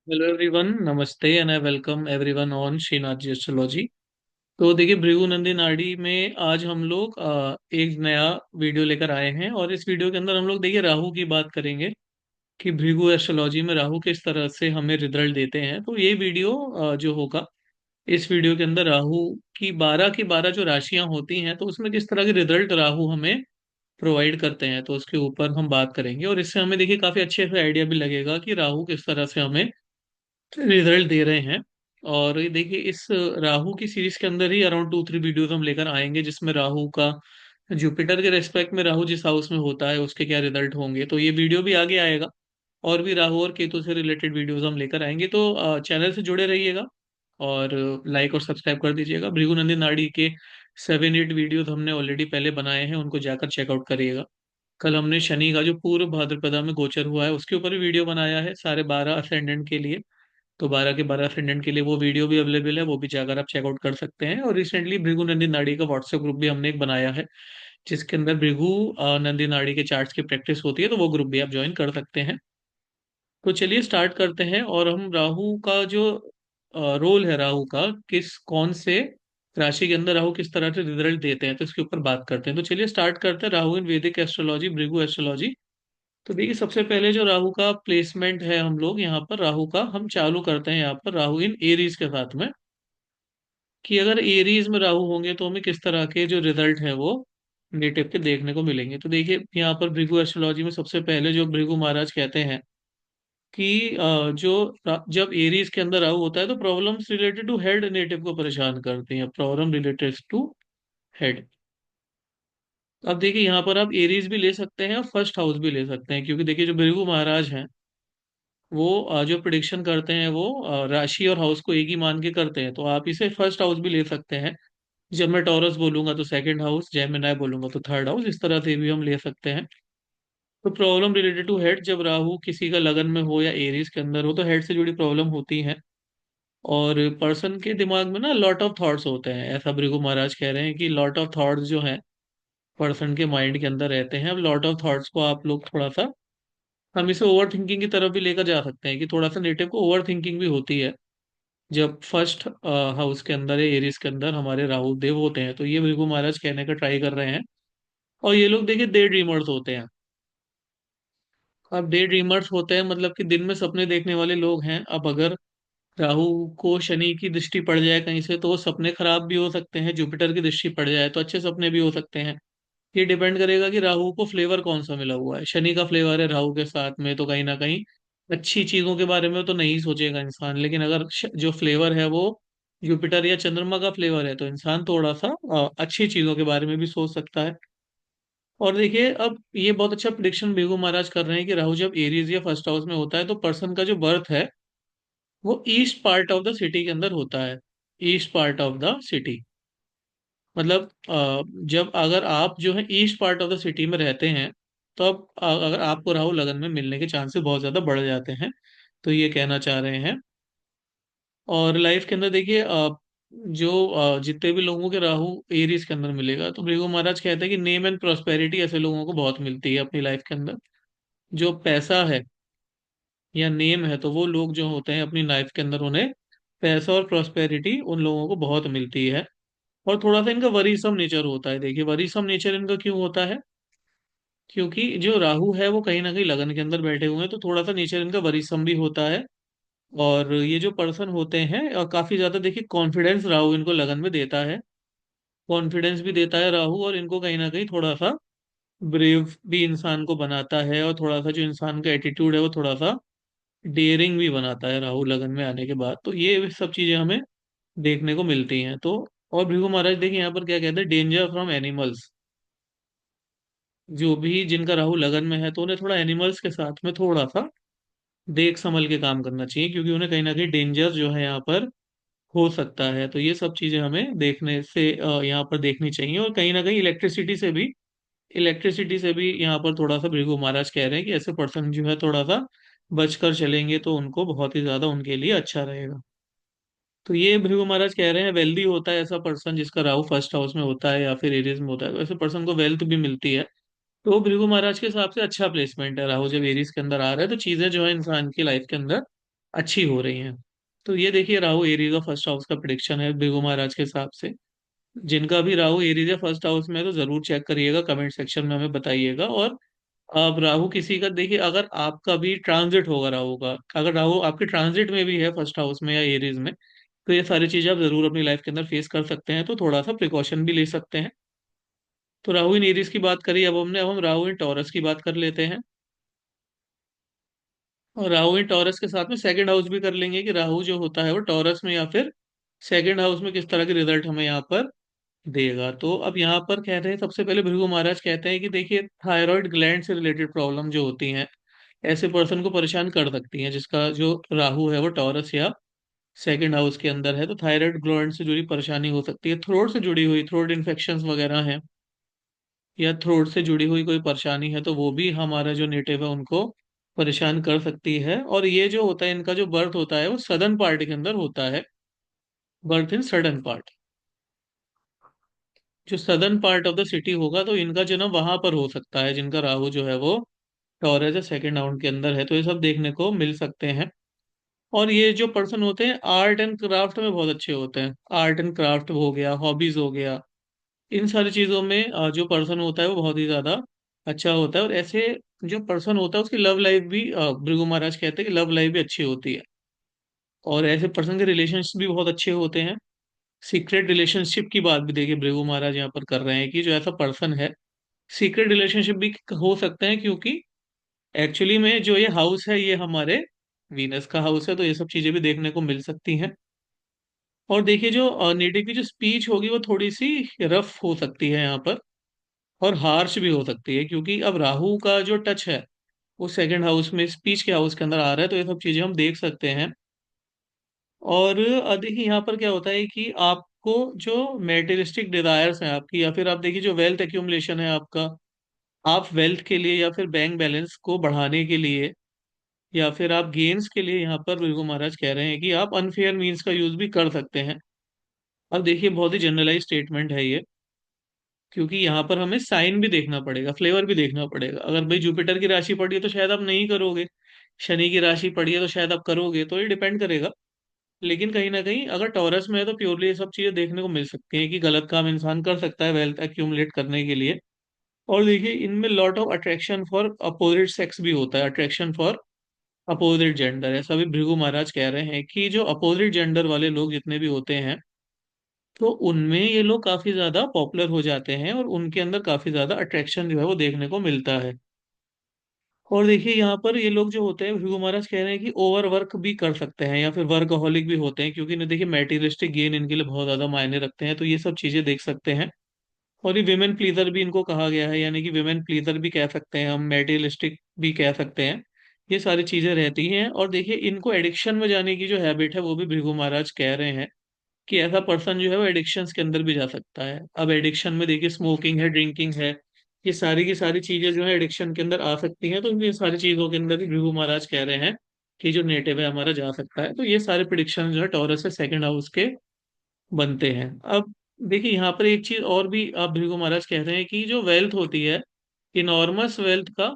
Hello everyone, नमस्ते and I welcome everyone on Shrinath ji astrology. तो देखिए, भृगु नंदी नाड़ी में आज हम लोग एक नया वीडियो लेकर आए हैं और इस वीडियो के अंदर हम लोग देखिए राहु की बात करेंगे कि भृगु एस्ट्रोलॉजी में राहु किस तरह से हमें रिजल्ट देते हैं। तो ये वीडियो जो होगा, इस वीडियो के अंदर राहु की 12 जो राशियां होती हैं तो उसमें किस तरह के रिजल्ट राहु हमें प्रोवाइड करते हैं, तो उसके ऊपर हम बात करेंगे। और इससे हमें देखिए काफी अच्छे से आइडिया भी लगेगा कि राहु किस तरह से हमें रिजल्ट दे रहे हैं। और ये देखिए, इस राहु की सीरीज के अंदर ही अराउंड 2-3 वीडियोस हम लेकर आएंगे जिसमें राहु का जुपिटर के रेस्पेक्ट में राहु जिस हाउस में होता है उसके क्या रिजल्ट होंगे, तो ये वीडियो भी आगे आएगा। और भी राहु और केतु से रिलेटेड वीडियोस हम लेकर आएंगे, तो चैनल से जुड़े रहिएगा और लाइक और सब्सक्राइब कर दीजिएगा। भृगु नाड़ी के 7-8 वीडियोस हमने ऑलरेडी पहले बनाए हैं, उनको जाकर चेकआउट करिएगा। कल हमने शनि का जो पूर्व भाद्रपदा में गोचर हुआ है उसके ऊपर भी वीडियो बनाया है, सारे 12 असेंडेंट के लिए। तो 12 के 12 अटेंडेंट के लिए वो वीडियो भी अवेलेबल है, वो भी जाकर आप चेकआउट कर सकते हैं। और रिसेंटली भृगु नंदी नाड़ी का व्हाट्सएप ग्रुप भी हमने एक बनाया है जिसके अंदर भृगु नंदी नाड़ी के चार्ट्स की प्रैक्टिस होती है, तो वो ग्रुप भी आप ज्वाइन कर सकते हैं। तो चलिए स्टार्ट करते हैं। और हम राहु का जो रोल है, राहु का किस कौन से राशि के अंदर राहु किस तरह से रिजल्ट देते हैं, तो इसके ऊपर बात करते हैं। तो चलिए स्टार्ट करते हैं राहु इन वैदिक एस्ट्रोलॉजी, भृगु एस्ट्रोलॉजी। तो देखिए, सबसे पहले जो राहु का प्लेसमेंट है, हम लोग यहाँ पर राहु का हम चालू करते हैं यहाँ पर राहु इन एरीज के साथ में, कि अगर एरीज में राहु होंगे तो हमें किस तरह के जो रिजल्ट है वो नेटिव के देखने को मिलेंगे। तो देखिए, यहाँ पर भृगु एस्ट्रोलॉजी में सबसे पहले जो भृगु महाराज कहते हैं कि जब एरीज के अंदर राहु होता है तो problems related to head native को परेशान करती हैं, प्रॉब्लम रिलेटेड टू हेड। अब देखिए, यहाँ पर आप एरीज भी ले सकते हैं और फर्स्ट हाउस भी ले सकते हैं, क्योंकि देखिए जो भृगु महाराज हैं वो जो प्रिडिक्शन करते हैं वो राशि और हाउस को एक ही मान के करते हैं। तो आप इसे फर्स्ट हाउस भी ले सकते हैं, जब मैं टॉरस बोलूंगा तो सेकंड हाउस, जेमिनी बोलूंगा तो थर्ड हाउस, इस तरह से भी हम ले सकते हैं। तो प्रॉब्लम रिलेटेड टू हेड, जब राहु किसी का लगन में हो या एरीज के अंदर हो तो हेड से जुड़ी प्रॉब्लम होती है। और पर्सन के दिमाग में ना लॉट ऑफ थॉट्स होते हैं, ऐसा भृगु महाराज कह रहे हैं कि लॉट ऑफ थॉट्स जो हैं पर्सन के माइंड के अंदर रहते हैं। अब लॉट ऑफ थॉट्स को आप लोग थोड़ा सा, हम इसे ओवर थिंकिंग की तरफ भी लेकर जा सकते हैं कि थोड़ा सा नेटिव को ओवर थिंकिंग भी होती है जब फर्स्ट हाउस के अंदर या एरिस के अंदर हमारे राहु देव होते हैं। तो ये भृगु महाराज कहने का ट्राई कर रहे हैं। और ये लोग देखिए डे ड्रीमर्स होते हैं। अब डे ड्रीमर्स होते हैं मतलब कि दिन में सपने देखने वाले लोग हैं। अब अगर राहु को शनि की दृष्टि पड़ जाए कहीं से तो वो सपने खराब भी हो सकते हैं, जुपिटर की दृष्टि पड़ जाए तो अच्छे सपने भी हो सकते हैं। ये डिपेंड करेगा कि राहु को फ्लेवर कौन सा मिला हुआ है। शनि का फ्लेवर है राहु के साथ में तो कहीं ना कहीं अच्छी चीजों के बारे में तो नहीं सोचेगा इंसान, लेकिन अगर जो फ्लेवर है वो जुपिटर या चंद्रमा का फ्लेवर है तो इंसान थोड़ा सा अच्छी चीजों के बारे में भी सोच सकता है। और देखिए, अब ये बहुत अच्छा प्रिडिक्शन भृगु महाराज कर रहे हैं कि राहु जब एरीज या फर्स्ट हाउस में होता है तो पर्सन का जो बर्थ है वो east part of the city के अंदर होता है। East part of the city मतलब जब अगर आप जो है east part of the city में रहते हैं तो अब अगर आपको राहु लगन में मिलने के चांसेस बहुत ज्यादा बढ़ जाते हैं। तो ये कहना चाह रहे हैं। और लाइफ के अंदर देखिए, जितने भी लोगों के राहु एरीज के अंदर मिलेगा तो भृगु महाराज कहते हैं कि नेम एंड प्रॉस्पेरिटी ऐसे लोगों को बहुत मिलती है अपनी लाइफ के अंदर। जो पैसा है या नेम है तो वो लोग जो होते हैं अपनी लाइफ के अंदर उन्हें पैसा और प्रॉस्पेरिटी उन लोगों को बहुत मिलती है। और थोड़ा सा इनका वरीसम नेचर होता है। देखिए, वरीसम नेचर इनका क्यों होता है, क्योंकि जो राहु है वो कहीं ना कहीं लगन के अंदर बैठे हुए हैं तो थोड़ा सा नेचर इनका वरीसम भी होता है। और ये जो पर्सन होते हैं काफी ज्यादा देखिए कॉन्फिडेंस राहु इनको लगन में देता है। कॉन्फिडेंस भी देता है राहु, और इनको कहीं ना कहीं थोड़ा सा ब्रेव भी इंसान को बनाता है। और थोड़ा सा जो इंसान का एटीट्यूड है वो थोड़ा सा डेयरिंग भी बनाता है राहु लगन में आने के बाद। तो ये सब चीजें हमें देखने को मिलती हैं। तो और भृगु महाराज देखिए यहाँ पर क्या कहते हैं, डेंजर फ्रॉम एनिमल्स। जो भी जिनका राहु लगन में है तो उन्हें थोड़ा एनिमल्स के साथ में थोड़ा सा देख संभल के काम करना चाहिए, क्योंकि उन्हें कहीं ना कहीं डेंजर जो है यहाँ पर हो सकता है। तो ये सब चीजें हमें देखने से यहाँ पर देखनी चाहिए। और कहीं ना कहीं इलेक्ट्रिसिटी से भी यहाँ पर थोड़ा सा भृगु महाराज कह रहे हैं कि ऐसे पर्सन जो है थोड़ा सा बचकर चलेंगे तो उनको बहुत ही ज्यादा उनके लिए अच्छा रहेगा। तो ये भृगु महाराज कह रहे हैं वेल्दी होता है ऐसा पर्सन जिसका राहु फर्स्ट हाउस में होता है या फिर एरीज में होता है, तो ऐसे पर्सन को वेल्थ भी मिलती है। तो भृगु महाराज के हिसाब से अच्छा प्लेसमेंट है, राहु जब एरीज के अंदर आ रहा है तो चीजें जो है इंसान की लाइफ के अंदर अच्छी हो रही हैं। तो ये देखिए राहु एरीज और फर्स्ट हाउस का प्रिडिक्शन है भृगु महाराज के हिसाब से। जिनका भी राहु एरीज या फर्स्ट हाउस में है तो जरूर चेक करिएगा, कमेंट सेक्शन में हमें बताइएगा। और अब राहु किसी का देखिए, अगर आपका भी ट्रांजिट होगा राहु का, अगर राहु आपके ट्रांजिट में भी है फर्स्ट हाउस में या एरीज में, तो ये सारी चीजें आप जरूर अपनी लाइफ के अंदर फेस कर सकते हैं, तो थोड़ा सा प्रिकॉशन भी ले सकते हैं। तो राहु इन एरीज की बात करी, अब हम राहु इन टॉरस की बात कर लेते हैं। और राहु इन टॉरस के साथ में सेकंड हाउस भी कर लेंगे कि राहु जो होता है वो टॉरस में या फिर सेकंड हाउस में किस तरह के रिजल्ट हमें यहाँ पर देगा। तो अब यहाँ पर कहते हैं, सबसे पहले भृगु महाराज कहते हैं कि देखिए थायराइड ग्लैंड से रिलेटेड प्रॉब्लम जो होती हैं, ऐसे पर्सन को परेशान कर सकती हैं जिसका जो राहु है वो टॉरस या सेकंड हाउस के अंदर है। तो थायराइड ग्लैंड से जुड़ी परेशानी हो सकती है, थ्रोट से जुड़ी हुई थ्रोट इन्फेक्शंस वगैरह हैं, या थ्रोट से जुड़ी हुई कोई परेशानी है तो वो भी हमारा जो नेटिव है उनको परेशान कर सकती है। और ये जो होता है, इनका जो बर्थ होता है वो सदर्न पार्ट के अंदर होता है, बर्थ इन सडन पार्ट। जो southern part of the city होगा तो इनका जन्म वहां पर हो सकता है, जिनका राहु जो है वो टॉरस या सेकंड हाउस के अंदर है। तो ये सब देखने को मिल सकते हैं। और ये जो पर्सन होते हैं आर्ट एंड क्राफ्ट में बहुत अच्छे होते हैं, आर्ट एंड क्राफ्ट हो गया, हॉबीज हो गया, इन सारी चीजों में जो पर्सन होता है वो बहुत ही ज्यादा अच्छा होता है। और ऐसे जो पर्सन होता है उसकी लव लाइफ भी, भृगु महाराज कहते हैं कि लव लाइफ भी अच्छी होती है। और ऐसे पर्सन के रिलेशंस भी बहुत अच्छे होते हैं। सीक्रेट रिलेशनशिप की बात भी देखिए भृगु महाराज यहाँ पर कर रहे हैं कि जो ऐसा पर्सन है, सीक्रेट रिलेशनशिप भी हो सकते हैं, क्योंकि एक्चुअली में जो ये हाउस है ये हमारे वीनस का हाउस है, तो ये सब चीजें भी देखने को मिल सकती हैं। और देखिए जो नेटिव की जो स्पीच होगी वो थोड़ी सी रफ हो सकती है यहाँ पर, और हार्श भी हो सकती है, क्योंकि अब राहु का जो टच है वो सेकंड हाउस में स्पीच के हाउस के अंदर आ रहा है, तो ये सब चीजें हम देख सकते हैं। और देखिए यहाँ पर क्या होता है कि आपको जो मेटेरियलिस्टिक डिजायर्स हैं आपकी, या फिर आप देखिए जो वेल्थ एक्यूमुलेशन है आपका, आप वेल्थ के लिए या फिर बैंक बैलेंस को बढ़ाने के लिए या फिर आप गेन्स के लिए, यहाँ पर भृगु महाराज कह रहे हैं कि आप अनफेयर मीन्स का यूज भी कर सकते हैं। अब देखिए बहुत ही जनरलाइज स्टेटमेंट है ये, क्योंकि यहाँ पर हमें साइन भी देखना पड़ेगा, फ्लेवर भी देखना पड़ेगा। अगर भाई जुपिटर की राशि पड़ी है तो शायद आप नहीं करोगे, शनि की राशि पड़ी है तो शायद आप करोगे, तो ये डिपेंड करेगा। लेकिन कहीं ना कहीं अगर टॉरस में है तो प्योरली ये सब चीजें देखने को मिल सकती हैं कि गलत काम इंसान कर सकता है वेल्थ एक्यूमुलेट करने के लिए। और देखिए इनमें lot of attraction for opposite sex भी होता है, अट्रैक्शन फॉर अपोजिट जेंडर। ऐसा भी भृगु महाराज कह रहे हैं कि जो अपोजिट जेंडर वाले लोग जितने भी होते हैं, तो उनमें ये लोग काफी ज्यादा पॉपुलर हो जाते हैं और उनके अंदर काफी ज्यादा अट्रैक्शन जो है वो देखने को मिलता है। और देखिए यहाँ पर ये लोग जो होते हैं, भृगु महाराज कह रहे हैं कि ओवर वर्क भी कर सकते हैं या फिर वर्कहोलिक भी होते हैं, क्योंकि देखिए मेटीरियलिस्टिक गेन इनके लिए बहुत ज्यादा मायने रखते हैं, तो ये सब चीजें देख सकते हैं। और ये विमेन प्लीजर भी इनको कहा गया है, यानी कि विमेन प्लीजर भी कह सकते हैं हम, मेटीरियलिस्टिक भी कह सकते हैं। ये सारी चीजें रहती हैं। और देखिए इनको एडिक्शन में जाने की जो हैबिट है वो भी भृगु महाराज कह रहे हैं कि ऐसा पर्सन जो है वो एडिक्शंस के अंदर भी जा सकता है। अब एडिक्शन में देखिए स्मोकिंग है, ड्रिंकिंग है, ये सारी की सारी चीजें जो है एडिक्शन के अंदर आ सकती हैं। तो ये सारी चीजों के अंदर भी भृगु महाराज कह रहे हैं कि जो नेटिव है हमारा जा सकता है। तो ये सारे प्रिडिक्शन जो है टॉरस से सेकंड हाउस के बनते हैं। अब देखिए यहाँ पर एक चीज और भी आप भृगु महाराज कह रहे हैं कि जो वेल्थ होती है, इनॉर्मस वेल्थ का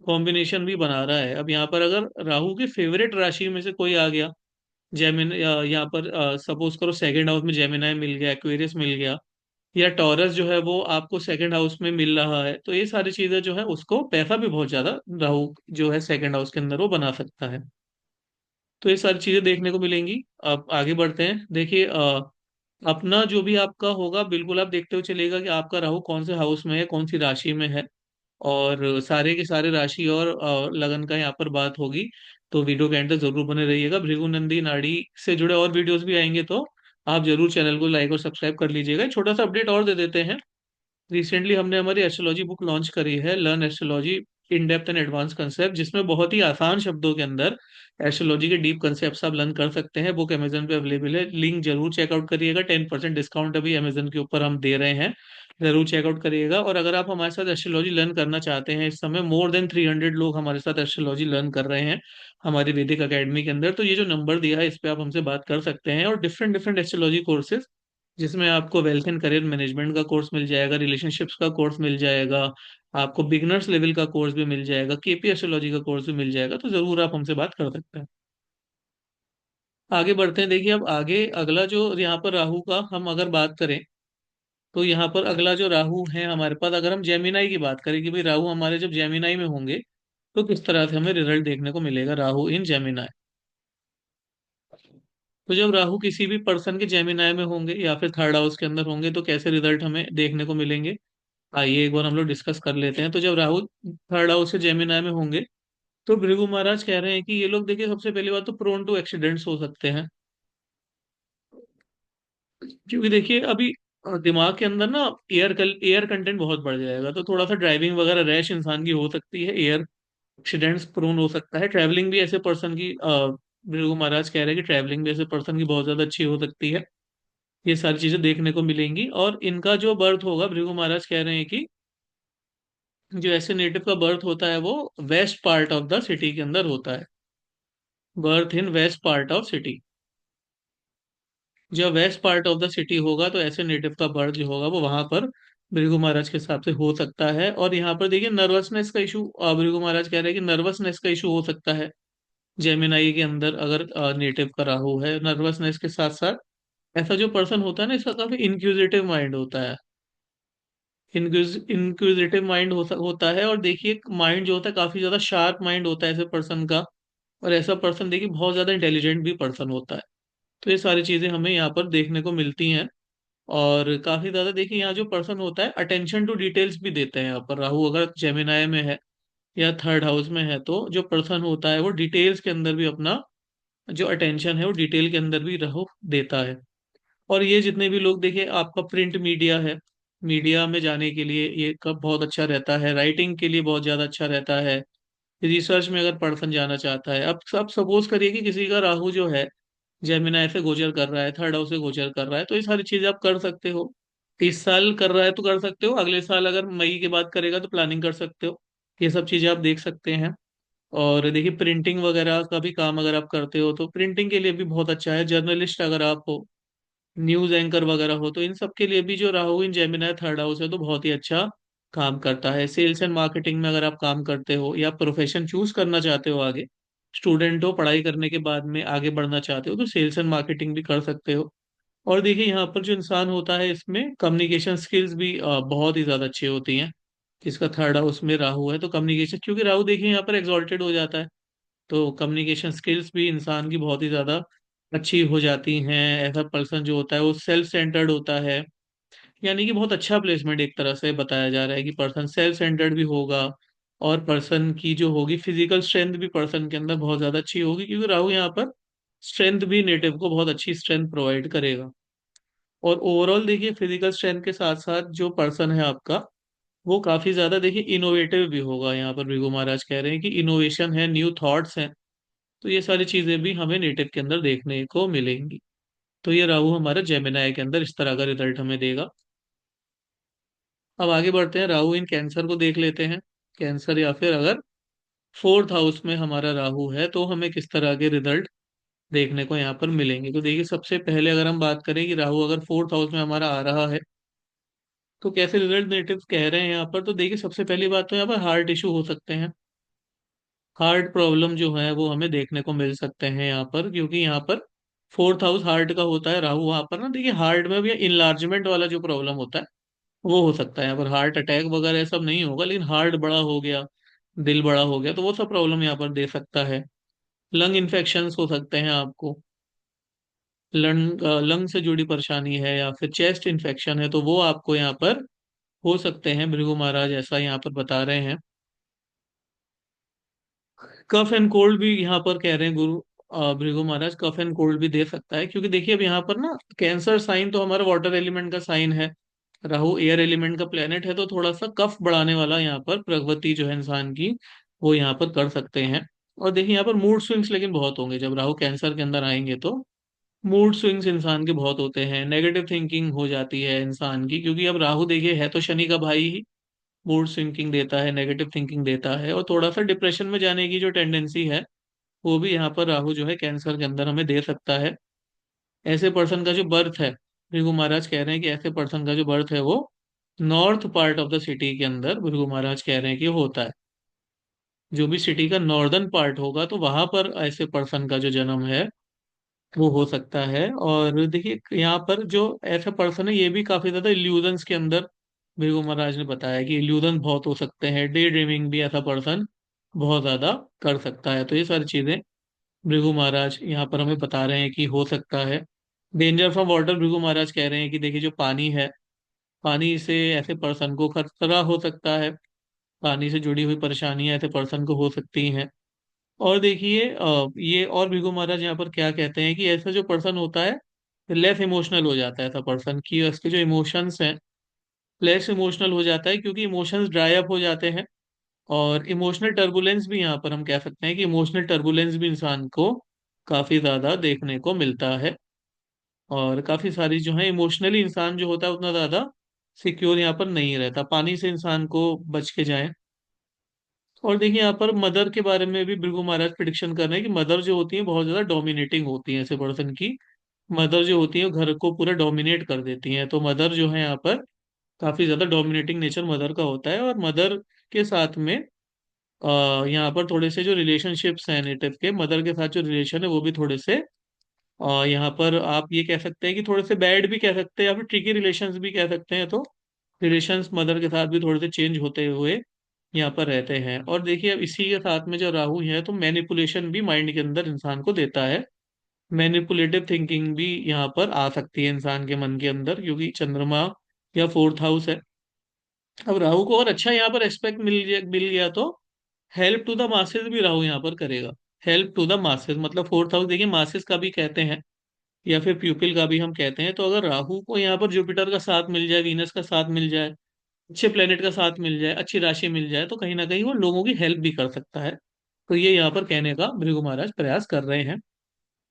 कॉम्बिनेशन भी बना रहा है। अब यहाँ पर अगर राहु की फेवरेट राशि में से कोई आ गया, जेमिन यहाँ पर सपोज करो सेकंड हाउस में जेमिनाई मिल गया, एक्वेरियस मिल गया, या टॉरस जो है वो आपको सेकंड हाउस में मिल रहा है, तो ये सारी चीजें जो है उसको पैसा भी बहुत ज्यादा राहु जो है सेकंड हाउस के अंदर वो बना सकता है। तो ये सारी चीजें देखने को मिलेंगी। अब आगे बढ़ते हैं। देखिए अपना जो भी आपका होगा बिल्कुल आप देखते हुए चलेगा कि आपका राहु कौन से हाउस में है, कौन सी राशि में है। और सारे के सारे राशि और लगन का यहाँ पर बात होगी। तो वीडियो के एंड तक जरूर बने रहिएगा। भृगुनंदी नाड़ी से जुड़े और वीडियोस भी आएंगे, तो आप जरूर चैनल को लाइक और सब्सक्राइब कर लीजिएगा। एक छोटा सा अपडेट और दे देते हैं। रिसेंटली हमने हमारी एस्ट्रोलॉजी बुक लॉन्च करी है, learn astrology in depth and advance concept, जिसमें बहुत ही आसान शब्दों के अंदर एस्ट्रोलॉजी के डीप कंसेप्ट आप लर्न कर सकते हैं। बुक अमेजन पे अवेलेबल है, लिंक जरूर चेकआउट करिएगा। 10% डिस्काउंट अभी अमेजन के ऊपर हम दे रहे हैं, जरूर चेकआउट करिएगा। और अगर आप हमारे साथ एस्ट्रोलॉजी लर्न करना चाहते हैं, इस समय मोर देन 300 लोग हमारे साथ एस्ट्रोलॉजी लर्न कर रहे हैं हमारी वैदिक अकेडमी के अंदर, तो ये जो नंबर दिया है इस पे आप हमसे बात कर सकते हैं। और डिफरेंट डिफरेंट एस्ट्रोलॉजी कोर्सेज जिसमें आपको वेल्थ एंड करियर मैनेजमेंट का कोर्स मिल जाएगा, रिलेशनशिप्स का कोर्स मिल जाएगा, आपको बिगनर्स लेवल का कोर्स भी मिल जाएगा, केपी एस्ट्रोलॉजी का कोर्स भी मिल जाएगा। तो जरूर आप हमसे बात कर सकते हैं। आगे बढ़ते हैं। देखिए, अब आगे अगला जो यहाँ पर राहु का हम अगर बात करें, तो यहाँ पर अगला जो राहु है हमारे पास, अगर हम जेमिनाई की बात करें कि भाई राहु हमारे जब जेमिनाई में होंगे तो किस तरह से हमें रिजल्ट देखने को मिलेगा, राहु इन जेमिनाई। तो जब राहु किसी भी पर्सन के जेमिनाई में होंगे या फिर थर्ड हाउस के अंदर होंगे तो कैसे रिजल्ट हमें देखने को मिलेंगे, आइए एक बार हम लोग डिस्कस कर लेते हैं। तो जब राहु थर्ड हाउस से जेमिनाई में होंगे तो भृगु महाराज कह रहे हैं कि ये लोग, देखिए सबसे पहली बात तो प्रोन टू एक्सीडेंट्स हो सकते हैं। क्योंकि देखिए अभी दिमाग के अंदर ना एयर कंटेंट बहुत बढ़ जाएगा, तो थोड़ा सा ड्राइविंग वगैरह रैश इंसान की हो सकती है, एयर एक्सीडेंट्स प्रोन हो सकता है। ट्रैवलिंग भी ऐसे पर्सन की भृगु महाराज कह रहे हैं कि ट्रैवलिंग भी ऐसे पर्सन की बहुत ज्यादा अच्छी हो सकती है। ये सारी चीजें देखने को मिलेंगी। और इनका जो बर्थ होगा, भृगु महाराज कह रहे हैं कि जो ऐसे नेटिव का बर्थ होता है वो west part of the city के अंदर होता है। Birth in west part of city. जब west part of the city होगा तो ऐसे नेटिव का बर्थ जो होगा वो वहां पर भृगु महाराज के हिसाब से हो सकता है। और यहाँ पर देखिए नर्वसनेस का इशू, भृगु महाराज कह रहे हैं कि नर्वसनेस का इशू हो सकता है। जेमिनाई के अंदर अगर नेटिव का राहु है, नर्वसनेस के साथ साथ ऐसा जो पर्सन होता है ना, इसका काफी इंक्विजिटिव माइंड होता है। इंक्विजिटिव माइंड होता है। और देखिए माइंड जो होता है काफी ज्यादा शार्प माइंड होता है ऐसे पर्सन का। और ऐसा पर्सन देखिए बहुत ज्यादा इंटेलिजेंट भी पर्सन होता है। तो ये सारी चीजें हमें यहाँ पर देखने को मिलती हैं। और काफी ज्यादा देखिए यहाँ जो पर्सन होता है अटेंशन टू डिटेल्स भी देते हैं। यहाँ पर राहु अगर जेमिनाय में है या थर्ड हाउस में है तो जो पर्सन होता है वो डिटेल्स के अंदर भी अपना जो अटेंशन है वो डिटेल के अंदर भी राहु देता है। और ये जितने भी लोग देखिए, आपका प्रिंट मीडिया है, मीडिया में जाने के लिए ये कब बहुत अच्छा रहता है, राइटिंग के लिए बहुत ज्यादा अच्छा रहता है। रिसर्च में अगर पर्सन जाना चाहता है, अब सपोज करिए कि किसी का राहु जो है जेमिनाई से गोचर कर रहा है, थर्ड हाउस से गोचर कर रहा है, तो ये सारी चीजें आप कर सकते हो। इस साल कर रहा है तो कर सकते हो, अगले साल अगर मई के बाद करेगा तो प्लानिंग कर सकते हो। ये सब चीजें आप देख सकते हैं। और देखिए प्रिंटिंग वगैरह का भी काम अगर आप करते हो तो प्रिंटिंग के लिए भी बहुत अच्छा है। जर्नलिस्ट अगर आप हो, न्यूज एंकर वगैरह हो, तो इन सब के लिए भी जो राहु इन जेमिनाई थर्ड हाउस है तो बहुत ही अच्छा काम करता है। सेल्स एंड मार्केटिंग में अगर आप काम करते हो या प्रोफेशन चूज करना चाहते हो, आगे स्टूडेंट हो, पढ़ाई करने के बाद में आगे बढ़ना चाहते हो, तो सेल्स एंड मार्केटिंग भी कर सकते हो। और देखिए यहाँ पर जो इंसान होता है इसमें कम्युनिकेशन स्किल्स भी बहुत ही ज्यादा अच्छी होती हैं। जिसका थर्ड हाउस में राहु है तो कम्युनिकेशन, क्योंकि राहु देखिए यहाँ पर एग्जॉल्टेड हो जाता है, तो कम्युनिकेशन स्किल्स भी इंसान की बहुत ही ज़्यादा अच्छी हो जाती हैं। ऐसा पर्सन जो होता है वो सेल्फ सेंटर्ड होता है। यानी कि बहुत अच्छा प्लेसमेंट एक तरह से बताया जा रहा है कि पर्सन सेल्फ सेंटर्ड भी होगा। और पर्सन की जो होगी फिजिकल स्ट्रेंथ भी पर्सन के अंदर बहुत ज़्यादा अच्छी होगी, क्योंकि राहु यहाँ पर स्ट्रेंथ भी नेटिव को बहुत अच्छी स्ट्रेंथ प्रोवाइड करेगा। और ओवरऑल देखिए फिजिकल स्ट्रेंथ के साथ साथ जो पर्सन है आपका वो काफ़ी ज़्यादा देखिए इनोवेटिव भी होगा। यहाँ पर भृगु महाराज कह रहे हैं कि इनोवेशन है, न्यू थॉट्स हैं। तो ये सारी चीजें भी हमें नेटिव के अंदर देखने को मिलेंगी। तो ये राहु हमारा जेमिनाई के अंदर इस तरह का रिजल्ट हमें देगा। अब आगे बढ़ते हैं, राहु इन कैंसर को देख लेते हैं। कैंसर या फिर अगर फोर्थ हाउस में हमारा राहु है तो हमें किस तरह के रिजल्ट देखने को यहाँ पर मिलेंगे। तो देखिए सबसे पहले अगर हम बात करें कि राहु अगर फोर्थ हाउस में हमारा आ रहा है तो कैसे रिजल्ट नेटिव कह रहे हैं यहाँ पर। तो देखिए सबसे पहली बात तो यहाँ पर हार्ट इशू हो सकते हैं। हार्ट प्रॉब्लम जो है वो हमें देखने को मिल सकते हैं यहाँ पर, क्योंकि यहाँ पर फोर्थ हाउस हार्ट का होता है राहु। वहां पर ना देखिए हार्ट में भी इनलार्जमेंट वाला जो प्रॉब्लम होता है वो हो सकता है। यहाँ पर हार्ट अटैक वगैरह सब नहीं होगा, लेकिन हार्ट बड़ा हो गया, दिल बड़ा हो गया, तो वो सब प्रॉब्लम यहाँ पर दे सकता है। लंग इन्फेक्शन हो सकते हैं आपको, लंग से जुड़ी परेशानी है या फिर चेस्ट इन्फेक्शन है तो वो आपको यहाँ पर हो सकते हैं। भृगु महाराज ऐसा यहाँ पर बता रहे हैं। कफ एंड कोल्ड भी यहाँ पर कह रहे हैं गुरु भृगु महाराज, कफ एंड कोल्ड भी दे सकता है। क्योंकि देखिए अब यहाँ पर ना कैंसर साइन तो हमारा वाटर एलिमेंट का साइन है, राहु एयर एलिमेंट का प्लेनेट है, तो थोड़ा सा कफ बढ़ाने वाला यहाँ पर प्रवृत्ति जो है इंसान की वो यहाँ पर कर सकते हैं। और देखिए यहाँ पर मूड स्विंग्स लेकिन बहुत होंगे जब राहु कैंसर के अंदर आएंगे, तो मूड स्विंग्स इंसान के बहुत होते हैं, नेगेटिव थिंकिंग हो जाती है इंसान की। क्योंकि अब राहु देखिए है तो शनि का भाई ही, मूड स्विंगिंग देता है, नेगेटिव थिंकिंग देता है, और थोड़ा सा डिप्रेशन में जाने की जो टेंडेंसी है वो भी यहाँ पर राहु जो है कैंसर के अंदर हमें दे सकता है। ऐसे पर्सन का जो बर्थ है भृगु महाराज कह रहे हैं कि ऐसे पर्सन का जो बर्थ है वो north part of the city के अंदर भृगु महाराज कह रहे हैं कि होता है। जो भी सिटी का नॉर्दर्न पार्ट होगा तो वहां पर ऐसे पर्सन का जो जन्म है वो हो सकता है। और देखिए यहाँ पर जो ऐसा पर्सन है ये भी काफी ज्यादा इल्यूजन्स के अंदर भृगु महाराज ने बताया कि इल्यूजन बहुत हो सकते हैं, डे ड्रीमिंग भी ऐसा पर्सन बहुत ज्यादा कर सकता है। तो ये सारी चीजें भृगु महाराज यहाँ पर हमें बता रहे हैं कि हो सकता है। डेंजर फ्रॉम वाटर भृगु महाराज कह रहे हैं कि देखिए जो पानी है, पानी से ऐसे पर्सन को खतरा हो सकता है, पानी से जुड़ी हुई परेशानियां ऐसे पर्सन को हो सकती हैं। और देखिए ये और भृगु महाराज यहाँ पर क्या कहते हैं कि ऐसा जो पर्सन होता है लेस इमोशनल हो जाता है ऐसा पर्सन, कि उसके जो इमोशंस हैं लेस इमोशनल हो जाता है, क्योंकि इमोशंस ड्राई अप हो जाते हैं। और इमोशनल टर्बुलेंस भी यहाँ पर हम कह सकते हैं कि इमोशनल टर्बुलेंस भी इंसान को काफी ज्यादा देखने को मिलता है। और काफी सारी जो है इमोशनली इंसान जो होता है उतना ज्यादा सिक्योर यहाँ पर नहीं रहता, पानी से इंसान को बच के जाए। और देखिए यहाँ पर मदर के बारे में भी भृगु महाराज प्रिडिक्शन कर रहे हैं कि मदर जो होती है बहुत ज्यादा डोमिनेटिंग होती है ऐसे पर्सन की। मदर जो होती है वो घर को पूरा डोमिनेट कर देती है, तो मदर जो है यहाँ पर काफी ज्यादा डोमिनेटिंग नेचर मदर का होता है। और मदर के साथ में यहाँ पर थोड़े से जो रिलेशनशिप्स हैं नेटिव के, मदर के साथ जो रिलेशन है वो भी थोड़े से यहाँ पर आप ये कह सकते हैं कि थोड़े से बैड भी कह सकते हैं या फिर ट्रिकी रिलेशंस भी कह सकते हैं। तो रिलेशंस मदर के साथ भी थोड़े से चेंज होते हुए यहाँ पर रहते हैं। और देखिए अब इसी के साथ में जो राहु है तो मैनिपुलेशन भी माइंड के अंदर इंसान को देता है। मैनिपुलेटिव थिंकिंग भी यहाँ पर आ सकती है इंसान के मन के अंदर, क्योंकि चंद्रमा या फोर्थ हाउस है। अब राहु को और अच्छा यहाँ पर एस्पेक्ट मिल गया तो हेल्प टू द मासेस भी राहु यहाँ पर करेगा। हेल्प टू द मासेस मतलब फोर्थ हाउस देखिए मासेस का भी कहते हैं या फिर प्यूपिल का भी हम कहते हैं। तो अगर राहु को यहाँ पर जुपिटर का साथ मिल जाए, वीनस का साथ मिल जाए, अच्छे प्लेनेट का साथ मिल जाए, अच्छी राशि मिल जाए, तो कहीं ना कहीं वो लोगों की हेल्प भी कर सकता है। तो ये यहाँ पर कहने का भृगु महाराज प्रयास कर रहे हैं।